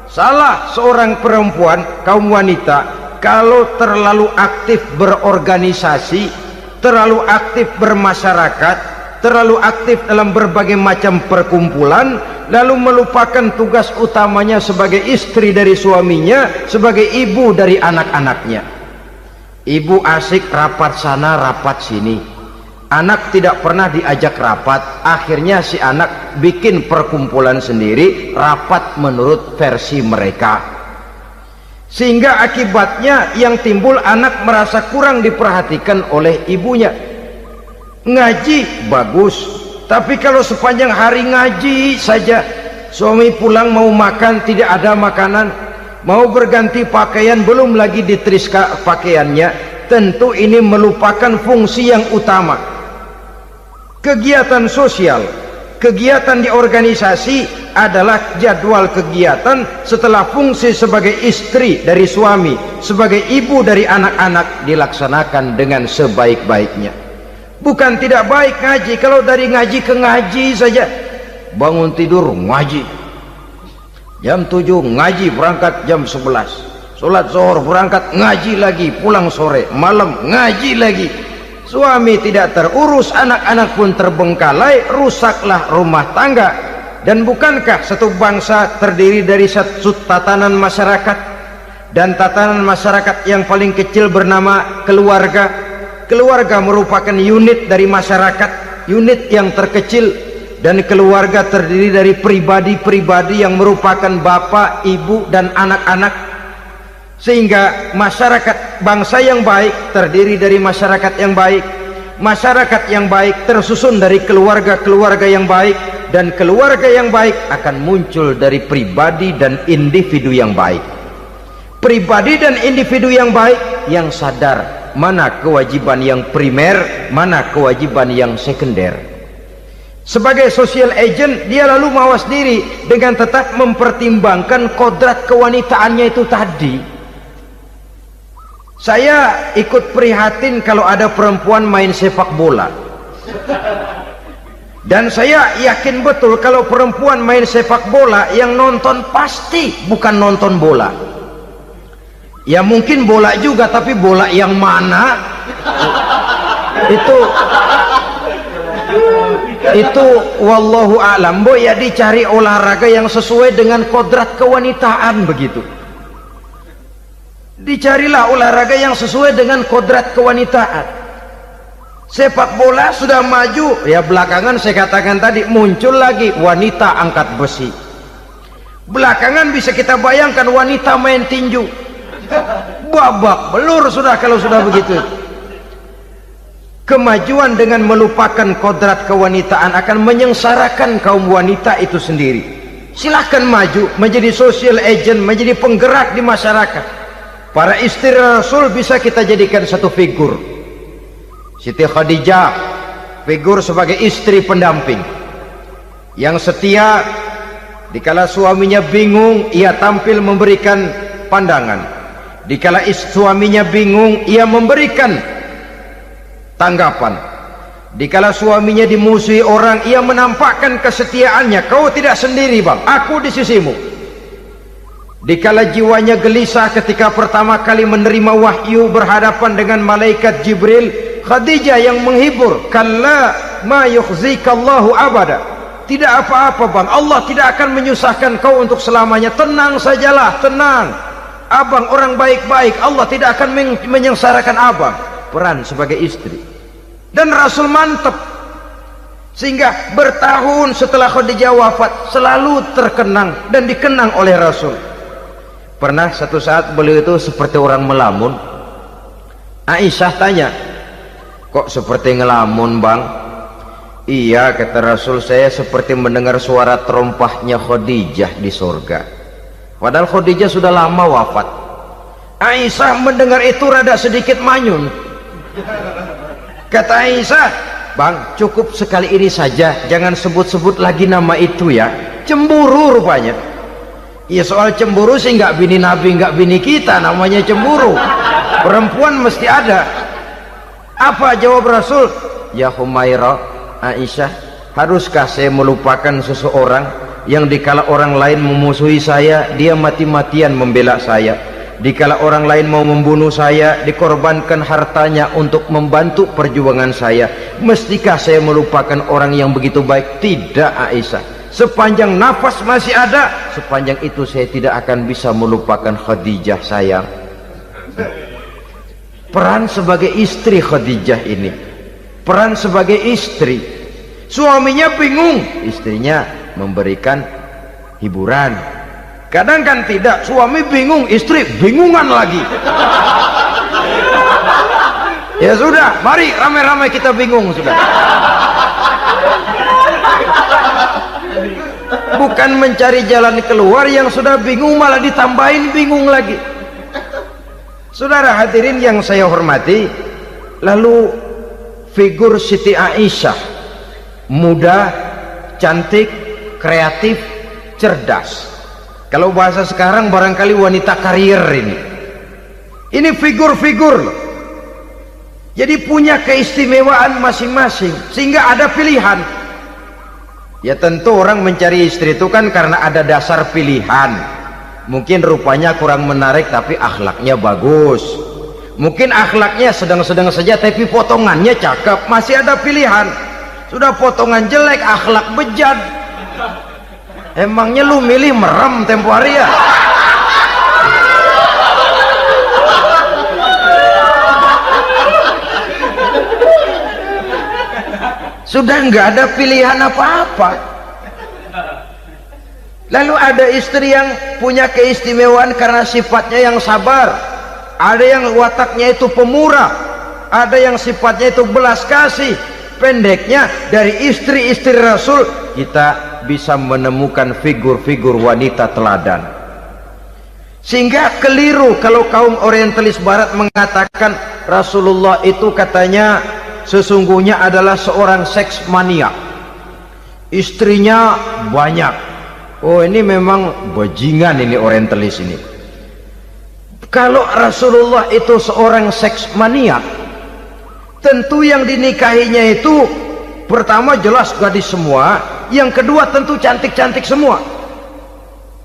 salah seorang perempuan, kaum wanita, kalau terlalu aktif berorganisasi, terlalu aktif bermasyarakat, terlalu aktif dalam berbagai macam perkumpulan, lalu melupakan tugas utamanya sebagai istri dari suaminya, sebagai ibu dari anak-anaknya. Ibu asik rapat sana rapat sini, anak tidak pernah diajak rapat, akhirnya si anak bikin perkumpulan sendiri, rapat menurut versi mereka, sehingga akibatnya yang timbul anak merasa kurang diperhatikan oleh ibunya. Ngaji bagus, tapi kalau sepanjang hari ngaji saja, suami pulang mau makan tidak ada makanan, mau berganti pakaian belum lagi ditriska pakaiannya, tentu ini melupakan fungsi yang utama. Kegiatan sosial, kegiatan di organisasi adalah jadwal kegiatan setelah fungsi sebagai istri dari suami, sebagai ibu dari anak-anak dilaksanakan dengan sebaik-baiknya. Bukan tidak baik ngaji, kalau dari ngaji ke ngaji saja, bangun tidur ngaji, jam 7 ngaji, berangkat jam 11, sholat zuhur berangkat ngaji lagi, pulang sore, malam ngaji lagi. Suami tidak terurus, anak-anak pun terbengkalai, rusaklah rumah tangga. Dan bukankah satu bangsa terdiri dari satu tatanan masyarakat, dan tatanan masyarakat yang paling kecil bernama keluarga? Keluarga merupakan unit dari masyarakat, unit yang terkecil, dan keluarga terdiri dari pribadi-pribadi yang merupakan bapak, ibu, dan anak-anak. Sehingga masyarakat bangsa yang baik terdiri dari masyarakat yang baik, masyarakat yang baik tersusun dari keluarga-keluarga yang baik, dan keluarga yang baik akan muncul dari pribadi dan individu yang baik. Pribadi dan individu yang baik yang sadar mana kewajiban yang primer, mana kewajiban yang sekunder. Sebagai social agent, dia lalu mawas diri dengan tetap mempertimbangkan kodrat kewanitaannya itu tadi. Saya ikut prihatin kalau ada perempuan main sepak bola, dan saya yakin betul kalau perempuan main sepak bola, yang nonton pasti bukan nonton bola. Ya mungkin bola juga, tapi bola yang mana itu wallahu a'lam. Ya dicari olahraga yang sesuai dengan kodrat kewanitaan begitu. Dicarilah olahraga yang sesuai dengan kodrat kewanitaan. Sepak bola sudah maju, ya belakangan saya katakan tadi muncul lagi wanita angkat besi. Belakangan bisa kita bayangkan wanita main tinju. babak belur sudah kalau sudah begitu. Kemajuan dengan melupakan kodrat kewanitaan akan menyengsarakan kaum wanita itu sendiri. Silahkan maju menjadi social agent, menjadi penggerak di masyarakat. Para istri Rasul bisa kita jadikan satu figur. Siti Khadijah, figur sebagai istri pendamping yang setia. Dikala suaminya bingung, ia tampil memberikan pandangan. Dikala suaminya bingung, ia memberikan tanggapan. Dikala suaminya dimusuhi orang, ia menampakkan kesetiaannya. Kau tidak sendiri bang, aku di sisimu. Dikala jiwanya gelisah ketika pertama kali menerima wahyu berhadapan dengan malaikat Jibril, Khadijah yang menghibur. Kalla ma yukhzikallahu abada. Tidak apa-apa bang, Allah tidak akan menyusahkan kau untuk selamanya. Tenang sajalah, tenang. Abang orang baik-baik, Allah tidak akan menyengsarakan abang. Peran sebagai istri. Dan Rasul mantap, sehingga bertahun setelah Khadijah wafat selalu terkenang dan dikenang oleh Rasul. Pernah satu saat beliau itu seperti orang melamun. Aisyah tanya, kok seperti ngelamun bang? Iya, kata Rasul, saya seperti mendengar suara terompahnya Khadijah di surga. Padahal Khadijah sudah lama wafat. Aisyah mendengar itu rada sedikit manyun. Kata Aisyah, bang, cukup sekali ini saja, jangan sebut-sebut lagi nama itu ya. Cemburu rupanya. Ya soal cemburu sih nggak bini Nabi, nggak bini kita, namanya cemburu. Perempuan mesti ada. Apa jawab Rasul? Ya Humairah, Aisyah, haruskah saya melupakan seseorang yang dikala orang lain memusuhi saya, dia mati-matian membela saya. Dikala orang lain mau membunuh saya, dikorbankan hartanya untuk membantu perjuangan saya. Mestikah saya melupakan orang yang begitu baik? Tidak Aisyah. Sepanjang nafas masih ada, sepanjang itu saya tidak akan bisa melupakan Khadijah sayang. Peran sebagai istri Khadijah ini, peran sebagai istri. Suaminya bingung, istrinya memberikan hiburan. Kadang kan tidak, suami bingung, istri bingungan lagi. Ya sudah, mari ramai-ramai kita bingung sudah. Bukan mencari jalan keluar, yang sudah bingung malah ditambahin bingung lagi. Saudara hadirin yang saya hormati, lalu figur Siti Aisyah, muda, cantik, kreatif, cerdas. Kalau bahasa sekarang barangkali wanita karier ini. Ini figur-figur loh. Jadi punya keistimewaan masing-masing, sehingga ada pilihan. Ya tentu orang mencari istri itu kan karena ada dasar pilihan. Mungkin rupanya kurang menarik tapi akhlaknya bagus. Mungkin akhlaknya sedang-sedang saja tapi potongannya cakep, masih ada pilihan. Sudah potongan jelek, akhlak bejat, emangnya lu milih merem tempo hari ya? Sudah nggak ada pilihan apa-apa. Lalu ada istri yang punya keistimewaan karena sifatnya yang sabar, ada yang wataknya itu pemurah, ada yang sifatnya itu belas kasih. Pendeknya, dari istri-istri Rasul kita bisa menemukan figur-figur wanita teladan. Sehingga keliru kalau kaum orientalis barat mengatakan Rasulullah itu katanya sesungguhnya adalah seorang seks mania, istrinya banyak. Oh ini memang bajingan ini orientalis ini. Kalau Rasulullah itu seorang seks mania, tentu yang dinikahinya itu pertama jelas gadis semua, yang kedua tentu cantik-cantik semua.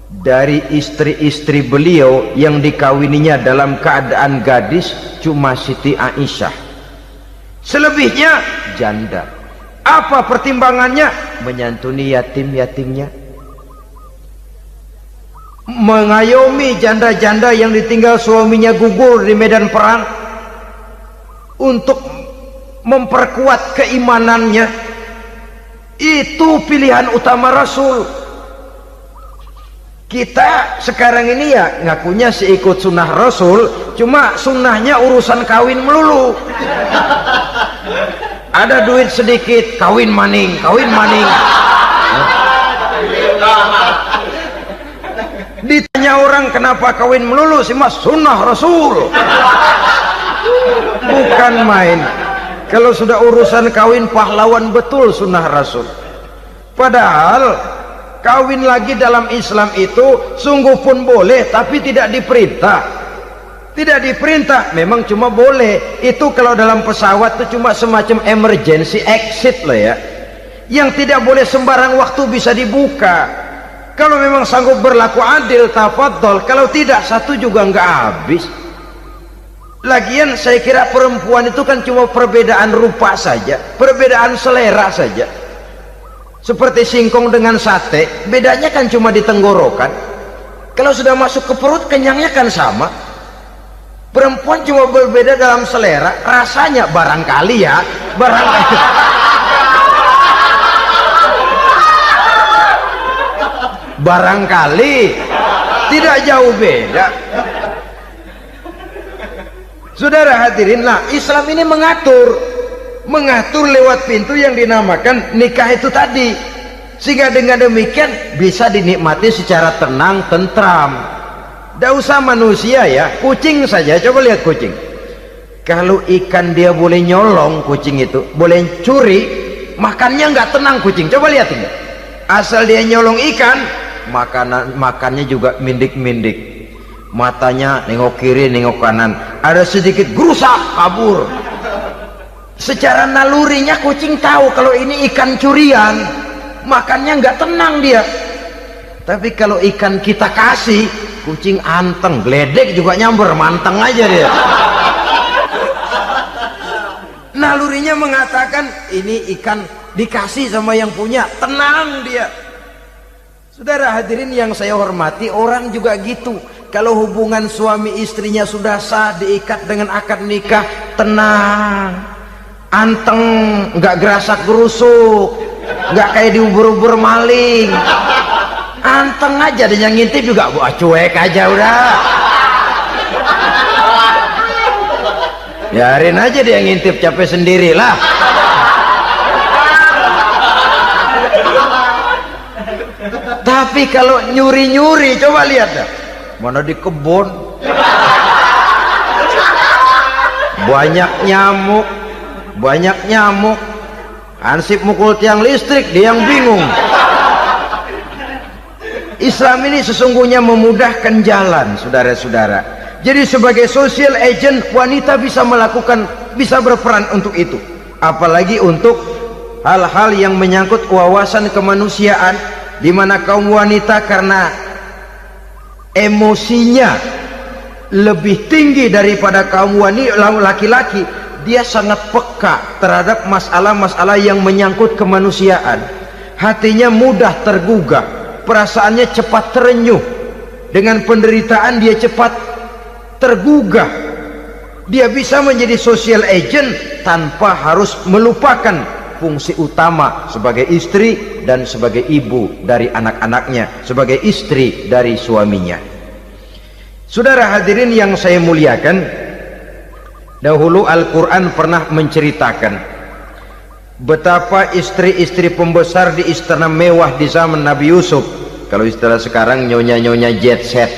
Dari istri-istri beliau yang dikawininya dalam keadaan gadis cuma Siti Aisyah, selebihnya janda. Apa pertimbangannya? Menyantuni yatim-yatimnya, mengayomi janda-janda yang ditinggal suaminya gugur di medan perang, untuk memperkuat keimanannya. Itu pilihan utama Rasul. Kita sekarang ini ya ngakunya sih ikut sunnah Rasul, cuma sunnahnya urusan kawin melulu. Ada duit sedikit, kawin maning, kawin maning. Ditanya orang kenapa kawin melulu, sih mas sunnah Rasul. Bukan main. Kalau sudah urusan kawin, pahlawan betul sunnah Rasul. Padahal kawin lagi dalam Islam itu sungguh pun boleh, tapi tidak diperintah. Tidak diperintah, memang cuma boleh. Itu kalau dalam pesawat itu cuma semacam emergency exit lah ya, yang tidak boleh sembarang waktu bisa dibuka. Kalau memang sanggup berlaku adil, tafadhol. Kalau tidak, satu juga nggak habis. Lagian saya kira perempuan itu kan cuma perbedaan rupa saja, perbedaan selera saja. Seperti singkong dengan sate, bedanya kan cuma di tenggorokan. Kalau sudah masuk ke perut, kenyangnya kan sama. Perempuan cuma berbeda dalam selera, rasanya barangkali ya, barangkali. Barangkali tidak jauh beda. Saudara hadirinlah, Islam ini mengatur lewat pintu yang dinamakan nikah itu tadi, sehingga dengan demikian bisa dinikmati secara tenang, tentram. Tidak usah manusia ya, kucing saja. Coba lihat kucing, kalau ikan dia boleh nyolong, kucing itu boleh curi, makannya nggak tenang kucing. Coba lihat ini, asal dia nyolong ikan, makannya juga mindik-mindik, matanya nengok kiri nengok kanan, ada sedikit gerusak kabur. Secara nalurinya kucing tahu kalau ini ikan curian, makannya nggak tenang dia. Tapi kalau ikan kita kasih, kucing anteng, geledek juga nyamber, manteng aja dia. Nalurinya mengatakan ini ikan dikasih sama yang punya, tenang dia. Saudara hadirin yang saya hormati, orang juga gitu. Kalau hubungan suami istrinya sudah sah, diikat dengan akad nikah, tenang, anteng, nggak gerasak gerusuk, nggak kayak diubur-ubur maling, anteng aja. Dan yang ngintip juga buat cuek aja udah, biarin aja dia ngintip, capek sendirilah. Tapi kalau nyuri-nyuri, coba lihat dah, mana di kebun banyak nyamuk, hansip mukul tiang listrik, dia yang bingung. Islam ini sesungguhnya memudahkan jalan, saudara-saudara. Jadi sebagai social agent, wanita bisa melakukan, bisa berperan untuk itu, apalagi untuk hal-hal yang menyangkut wawasan kemanusiaan, di mana kaum wanita karena emosinya lebih tinggi daripada kaum laki-laki, dia sangat peka terhadap masalah-masalah yang menyangkut kemanusiaan. Hatinya mudah tergugah, perasaannya cepat terenyuh, dengan penderitaan dia cepat tergugah. Dia bisa menjadi social agent tanpa harus melupakan fungsi utama sebagai istri dan sebagai ibu dari anak-anaknya, sebagai istri dari suaminya. Saudara hadirin yang saya muliakan, dahulu Al-Quran pernah menceritakan betapa istri-istri pembesar di istana mewah di zaman Nabi Yusuf, kalau istilah sekarang nyonya-nyonya jet set,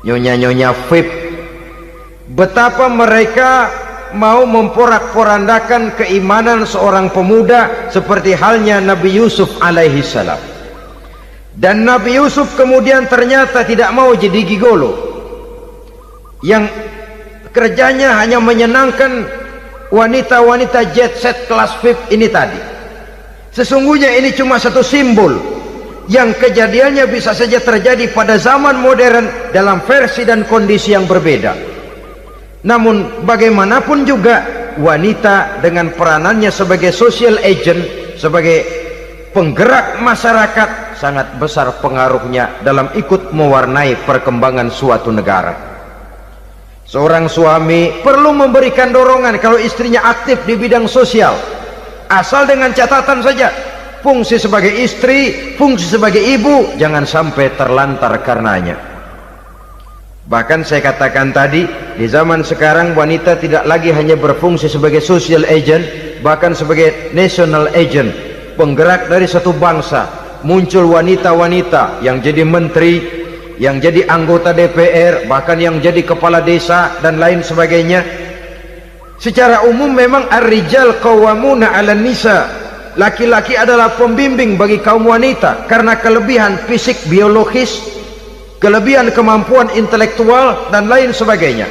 nyonya-nyonya VIP, betapa mereka mau memporak-porandakan keimanan seorang pemuda seperti halnya Nabi Yusuf alaihi salam. Dan Nabi Yusuf kemudian ternyata tidak mau jadi gigolo yang kerjanya hanya menyenangkan wanita-wanita jet set kelas VIP ini tadi. Sesungguhnya ini cuma satu simbol yang kejadiannya bisa saja terjadi pada zaman modern dalam versi dan kondisi yang berbeda. Namun bagaimanapun juga, wanita dengan peranannya sebagai social agent, sebagai penggerak masyarakat, sangat besar pengaruhnya dalam ikut mewarnai perkembangan suatu negara. Seorang suami perlu memberikan dorongan kalau istrinya aktif di bidang sosial, asal dengan catatan saja, fungsi sebagai istri, fungsi sebagai ibu, jangan sampai terlantar karenanya. Bahkan saya katakan tadi, di zaman sekarang wanita tidak lagi hanya berfungsi sebagai social agent, bahkan sebagai national agent, penggerak dari satu bangsa. Muncul wanita-wanita yang jadi menteri, yang jadi anggota DPR, bahkan yang jadi kepala desa dan lain sebagainya. Secara umum memang ar-rijal qawwamuna 'alan nisa. Laki-laki adalah pembimbing bagi kaum wanita karena kelebihan fisik biologis, kelebihan kemampuan intelektual dan lain sebagainya.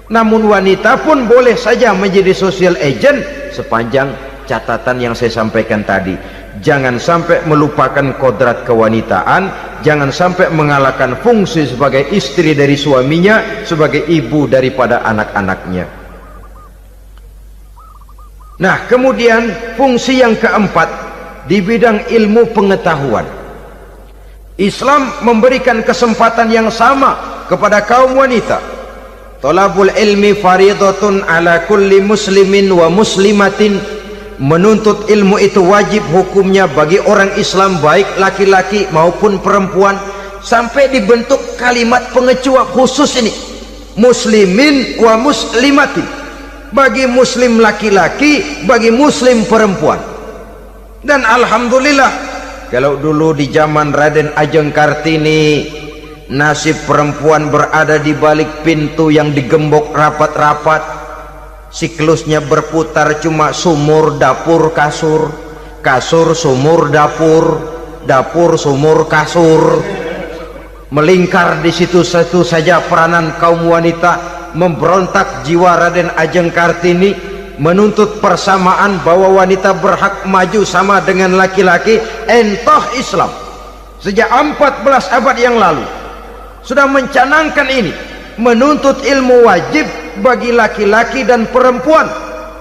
Namun wanita pun boleh saja menjadi social agent sepanjang catatan yang saya sampaikan tadi. Jangan sampai melupakan kodrat kewanitaan, jangan sampai mengalahkan fungsi sebagai istri dari suaminya, sebagai ibu daripada anak-anaknya. Nah, kemudian fungsi yang keempat di bidang ilmu pengetahuan. Islam memberikan kesempatan yang sama kepada kaum wanita. Thalabul ilmi faridatun ala kulli muslimin wa muslimatin. Menuntut ilmu itu wajib hukumnya bagi orang Islam, baik laki-laki maupun perempuan. Sampai dibentuk kalimat pengecuali khusus ini, muslimin wa muslimatin, bagi muslim laki-laki, bagi muslim perempuan. Dan alhamdulillah, kalau dulu di zaman Raden Ajeng Kartini, nasib perempuan berada di balik pintu yang digembok rapat-rapat, siklusnya berputar cuma sumur, dapur, kasur, kasur, sumur, dapur, dapur, sumur, kasur. Melingkar di situ satu saja peranan kaum wanita. Memberontak jiwa Raden Ajeng Kartini, menuntut persamaan bahwa wanita berhak maju sama dengan laki-laki. Entah Islam sejak 14 abad yang lalu sudah mencanangkan ini, menuntut ilmu wajib bagi laki-laki dan perempuan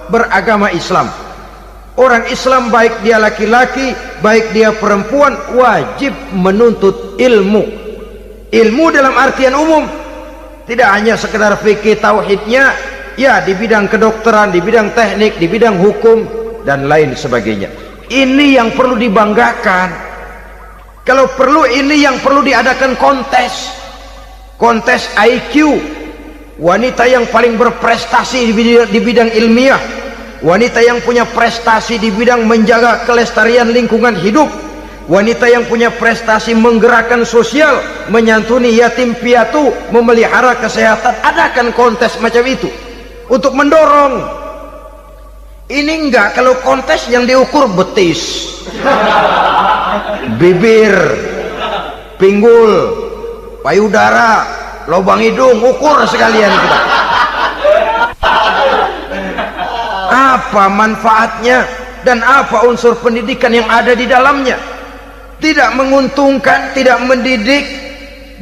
beragama Islam. Orang Islam baik dia laki-laki, baik dia perempuan, wajib menuntut ilmu. Ilmu dalam artian umum, tidak hanya sekedar fikih tauhidnya, ya di bidang kedokteran, di bidang teknik, di bidang hukum dan lain sebagainya. Ini yang perlu dibanggakan. Kalau perlu, ini yang perlu diadakan kontes IQ. Wanita yang paling berprestasi di bidang ilmiah, wanita yang punya prestasi di bidang menjaga kelestarian lingkungan hidup, wanita yang punya prestasi menggerakkan sosial, menyantuni yatim piatu, memelihara kesehatan. Adakan kontes macam itu untuk mendorong. Ini enggak, kalau kontes yang diukur betis, bibir, pinggul, payudara, lubang hidung, ukur sekalian kita. Apa manfaatnya dan apa unsur pendidikan yang ada di dalamnya? Tidak menguntungkan, tidak mendidik,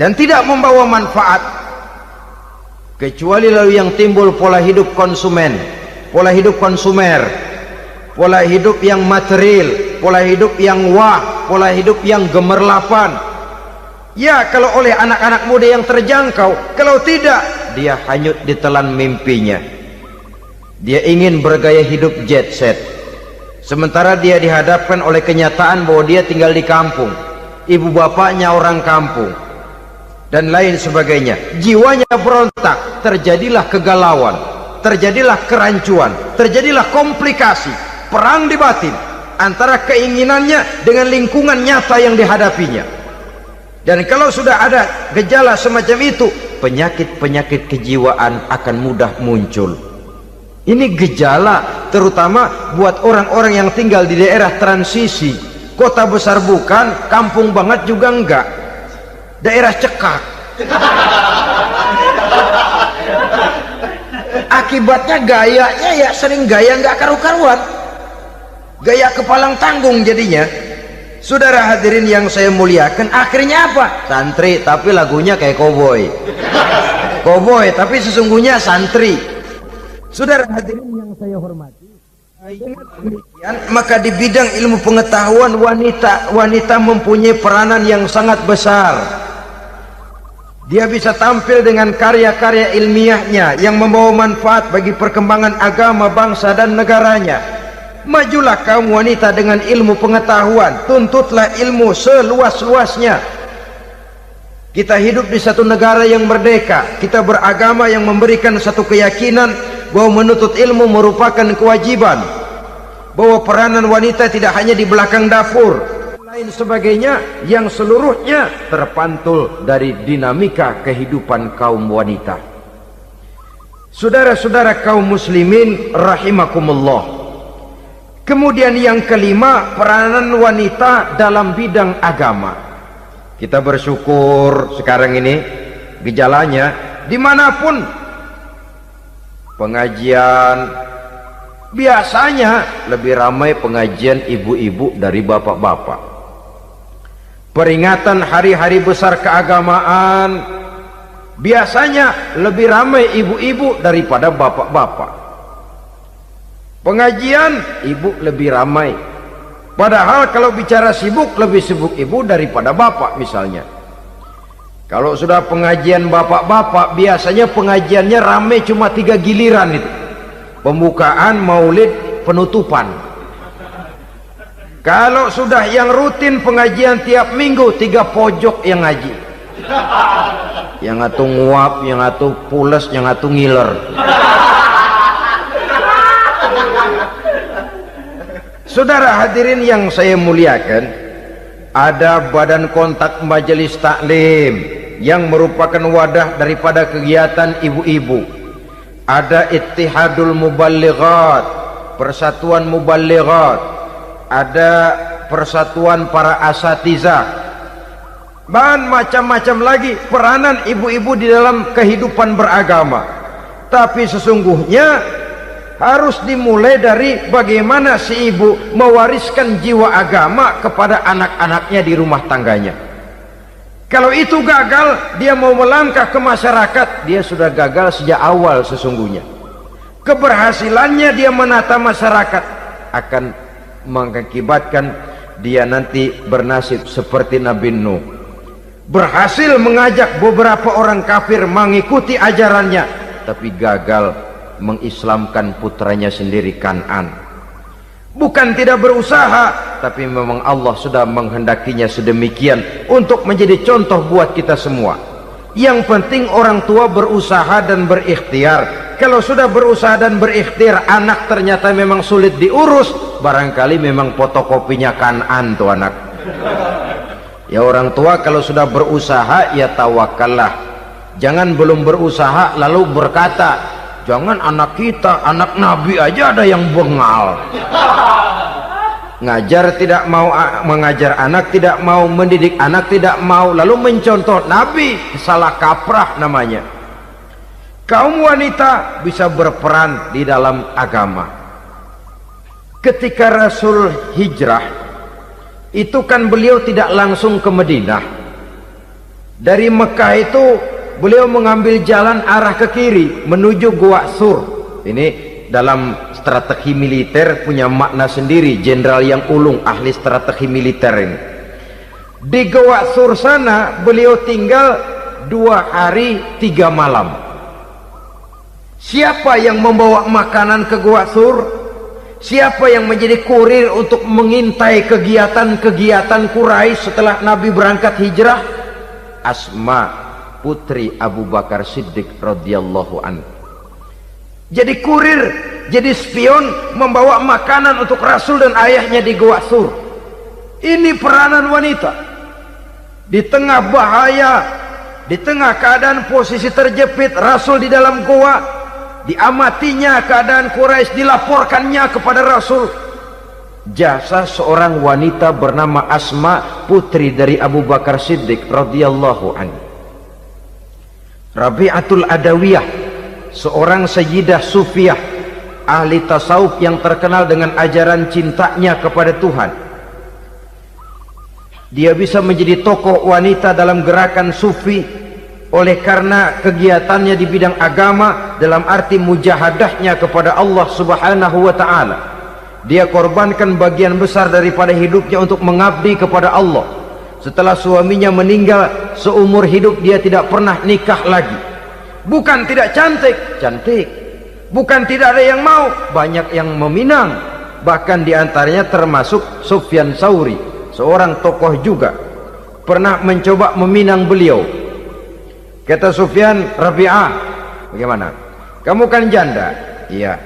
dan tidak membawa manfaat. Kecuali lalu yang timbul pola hidup konsumen, pola hidup konsumer, pola hidup yang material, pola hidup yang pola hidup yang gemerlapan. Ya, kalau oleh anak-anak muda yang terjangkau. Kalau tidak, dia hanyut ditelan mimpinya. Dia ingin bergaya hidup jet set, sementara dia dihadapkan oleh kenyataan bahwa dia tinggal di kampung, ibu bapaknya orang kampung, dan lain sebagainya. Jiwanya berontak, terjadilah kegalauan, terjadilah kerancuan, terjadilah komplikasi, perang di batin antara keinginannya dengan lingkungan nyata yang dihadapinya. Dan kalau sudah ada gejala semacam itu, penyakit-penyakit kejiwaan akan mudah muncul. Ini gejala terutama buat orang-orang yang tinggal di daerah transisi. Kota besar bukan, kampung banget juga enggak, daerah cekak. Akibatnya gayanya ya sering gaya enggak karu-karuan, gaya kepalang tanggung jadinya. Saudara hadirin yang saya muliakan, akhirnya apa? Santri tapi lagunya kayak koboi, koboi tapi sesungguhnya santri. Saudara hadirin yang saya hormati, maka di bidang ilmu pengetahuan wanita mempunyai peranan yang sangat besar. Dia bisa tampil dengan karya-karya ilmiahnya yang membawa manfaat bagi perkembangan agama, bangsa dan negaranya. Majulah kaum wanita dengan ilmu pengetahuan, tuntutlah ilmu seluas-luasnya. Kita hidup di satu negara yang merdeka, kita beragama yang memberikan satu keyakinan bahwa menuntut ilmu merupakan kewajiban, bahwa peranan wanita tidak hanya di belakang dapur, lain sebagainya yang seluruhnya terpantul dari dinamika kehidupan kaum wanita. Saudara-saudara kaum muslimin rahimakumullah. Kemudian yang kelima, peranan wanita dalam bidang agama. Kita bersyukur sekarang ini gejalanya dimanapun pengajian, biasanya lebih ramai pengajian ibu-ibu dari bapak-bapak. Peringatan hari-hari besar keagamaan, biasanya lebih ramai ibu-ibu daripada bapak-bapak. Pengajian ibu lebih ramai, padahal kalau bicara sibuk, lebih sibuk ibu daripada bapak misalnya. Kalau sudah pengajian bapak-bapak, biasanya pengajiannya ramai cuma 3 giliran itu: pembukaan, maulid, penutupan. Kalau sudah yang rutin pengajian tiap minggu, 3 pojok yang ngaji, yang atu nguap, yang atu pules, yang atu ngiler. Saudara hadirin yang saya muliakan, ada badan kontak majelis taklim yang merupakan wadah daripada kegiatan ibu-ibu. Ada Ittihadul Muballighat, Persatuan Muballighat, ada Persatuan Para Asatizah, dan macam-macam lagi peranan ibu-ibu di dalam kehidupan beragama. Tapi sesungguhnya harus dimulai dari bagaimana si ibu mewariskan jiwa agama kepada anak-anaknya di rumah tangganya. Kalau itu gagal, dia mau melangkah ke masyarakat, dia sudah gagal sejak awal sesungguhnya. Keberhasilannya dia menata masyarakat akan mengakibatkan dia nanti bernasib seperti Nabi Nuh, berhasil mengajak beberapa orang kafir mengikuti ajarannya, tapi gagal mengislamkan putranya sendiri Kan'an. Bukan tidak berusaha, tapi memang Allah sudah menghendakinya sedemikian untuk menjadi contoh buat kita semua. Yang penting orang tua berusaha dan berikhtiar. Kalau sudah berusaha dan berikhtiar, anak ternyata memang sulit diurus, barangkali memang fotokopinya Kan'an tuh anak. Ya orang tua kalau sudah berusaha, ya tawakallah. Jangan belum berusaha lalu berkata, jangan anak kita, anak Nabi aja ada yang bengal. Ngajar tidak mau, mengajar anak tidak mau, mendidik anak tidak mau, lalu mencontoh Nabi, salah kaprah namanya. Kaum wanita bisa berperan di dalam agama. Ketika Rasul hijrah, itu kan beliau tidak langsung ke Madinah. Dari Mekah itu beliau mengambil jalan arah ke kiri menuju Gua Sur. Ini dalam strategi militer punya makna sendiri. Jenderal yang ulung, ahli strategi militer ini. Di Gua Sur sana beliau tinggal 2 hari 3 malam. Siapa yang membawa makanan ke Gua Sur? Siapa yang menjadi kurir untuk mengintai kegiatan-kegiatan Quraisy setelah Nabi berangkat hijrah? Asma, putri Abu Bakar Siddiq radhiyallahu anhu. Jadi kurir, jadi spion, membawa makanan untuk Rasul dan ayahnya di Gua Sur. Ini peranan wanita. Di tengah bahaya, di tengah keadaan posisi terjepit, Rasul di dalam gua, diamatinya keadaan Quraisy, dilaporkannya kepada Rasul jasa seorang wanita bernama Asma, putri dari Abu Bakar Siddiq radhiyallahu anhu. Rabi'atul Adawiyah, seorang sayyidah sufiyah, ahli tasawuf yang terkenal dengan ajaran cintanya kepada Tuhan. Dia bisa menjadi tokoh wanita dalam gerakan sufi oleh karena kegiatannya di bidang agama, dalam arti mujahadahnya kepada Allah subhanahu wa ta'ala. Dia korbankan bagian besar daripada hidupnya untuk mengabdi kepada Allah. Setelah suaminya meninggal, seumur hidup dia tidak pernah nikah lagi. Bukan tidak cantik, cantik. Bukan tidak ada yang mau, banyak yang meminang. bahkan diantaranya termasuk Sufyan Tsauri, seorang tokoh juga, pernah mencoba meminang beliau. Kata Sufyan, Rabi'ah, bagaimana? Kamu kan janda? Iya.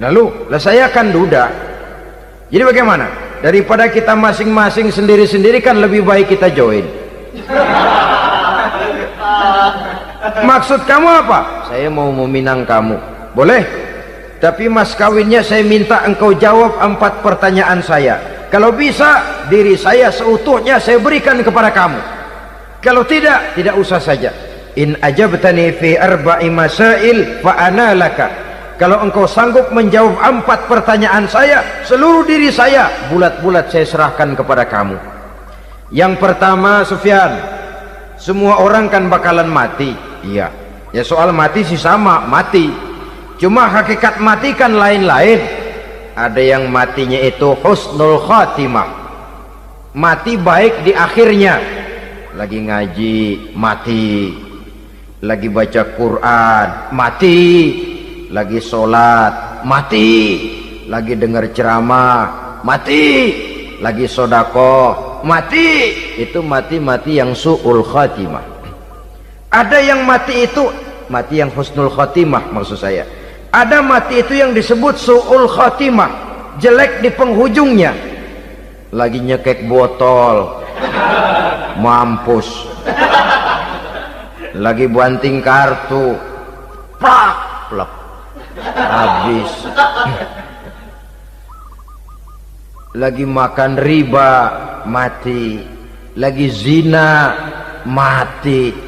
Lalu, lah saya kan duda. Jadi bagaimana? Daripada kita masing-masing sendiri-sendiri kan lebih baik kita join. Maksud kamu apa? Saya mau meminang kamu. Boleh? Tapi mas kawinnya saya minta engkau jawab 4 pertanyaan saya. Kalau bisa, diri saya seutuhnya saya berikan kepada kamu. Kalau tidak, tidak usah saja. In ajabtani fi 4 masail fa ana laka. Kalau engkau sanggup menjawab 4 pertanyaan saya, seluruh diri saya bulat-bulat saya serahkan kepada kamu. Yang pertama, Sufyan, semua orang kan bakalan mati. Iya. Ya soal mati sih sama, mati. Cuma hakikat mati kan lain-lain. Ada yang matinya itu husnul khatimah, mati baik di akhirnya. Lagi ngaji, mati. Lagi baca Quran, mati. Lagi sholat, mati. Lagi dengar ceramah, mati. Lagi sodakoh, mati. Itu mati-mati yang su'ul khatimah. Ada yang mati itu mati yang husnul khatimah, maksud saya. Ada mati itu yang disebut su'ul khatimah, jelek di penghujungnya. Lagi nyekek botol, mampus. Lagi banting kartu, plak plak, habis. Lagi makan riba, mati. Lagi zina, mati.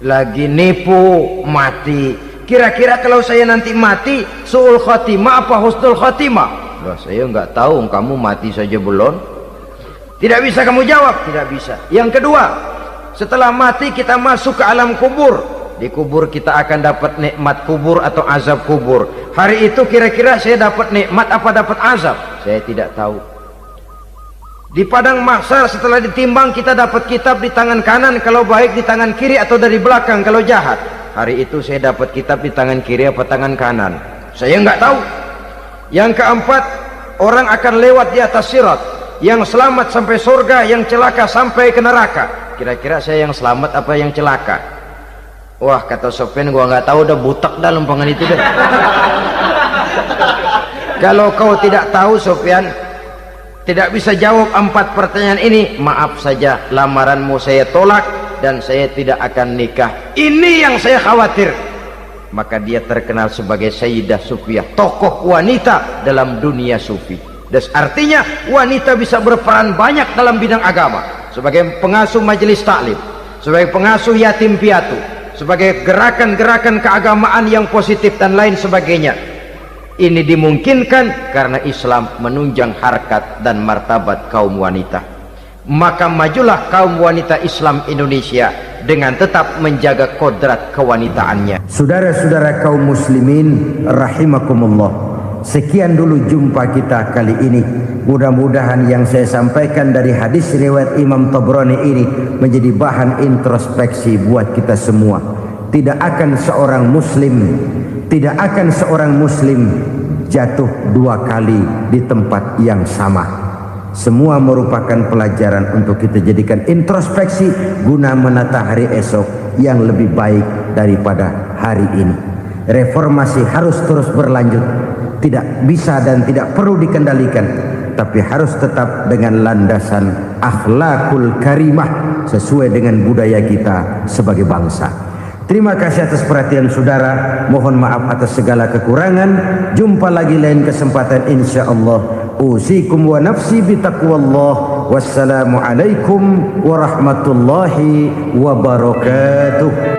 Lagi nipu, mati. Kira-kira kalau saya nanti mati, su'ul khatimah apa husnul khatimah? Loh, saya nggak tahu, kamu mati saja belum. Tidak bisa kamu jawab, tidak bisa. Yang kedua, setelah mati kita masuk ke alam kubur. Di kubur kita akan dapat nikmat kubur atau azab kubur. Hari itu kira-kira saya dapat nikmat apa dapat azab? Saya tidak tahu. Di padang mahsyar setelah ditimbang kita dapat kitab di tangan kanan kalau baik, di tangan kiri atau dari belakang kalau jahat. Hari itu saya dapat kitab di tangan kiri apa tangan kanan? Saya nggak tahu. Yang keempat, orang akan lewat di atas sirat. Yang selamat sampai surga, yang celaka sampai ke neraka. Kira-kira saya yang selamat apa yang celaka? Wah, kata Sofyan, gua nggak tahu, udah butak dah lempangan itu deh. Kalau kau tidak tahu, Sofyan, tidak bisa jawab 4 pertanyaan ini, maaf saja, lamaranmu saya tolak dan saya tidak akan nikah. Ini yang saya khawatir. Maka dia terkenal sebagai Sayyidah Sufiyah, tokoh wanita dalam dunia sufi. Dan artinya wanita bisa berperan banyak dalam bidang agama, sebagai pengasuh majelis taklim, sebagai pengasuh yatim piatu, sebagai gerakan-gerakan keagamaan yang positif dan lain sebagainya. Ini dimungkinkan karena Islam menunjang harkat dan martabat kaum wanita. Maka majulah kaum wanita Islam Indonesia dengan tetap menjaga kodrat kewanitaannya. Saudara-saudara kaum muslimin rahimakumullah, sekian dulu jumpa kita kali ini. Mudah-mudahan yang saya sampaikan dari hadis riwayat Imam Tabrani ini menjadi bahan introspeksi buat kita semua. Tidak akan seorang muslim jatuh 2 kali di tempat yang sama. Semua merupakan pelajaran untuk kita jadikan introspeksi guna menata hari esok yang lebih baik daripada hari ini. Reformasi harus terus berlanjut, tidak bisa dan tidak perlu dikendalikan, tapi harus tetap dengan landasan akhlakul karimah sesuai dengan budaya kita sebagai bangsa. Terima kasih atas perhatian saudara. Mohon maaf atas segala kekurangan. Jumpa lagi lain kesempatan insyaallah. Usikum wa nafsi bitaqwallah. Wassalamualaikum warahmatullahi wabarakatuh.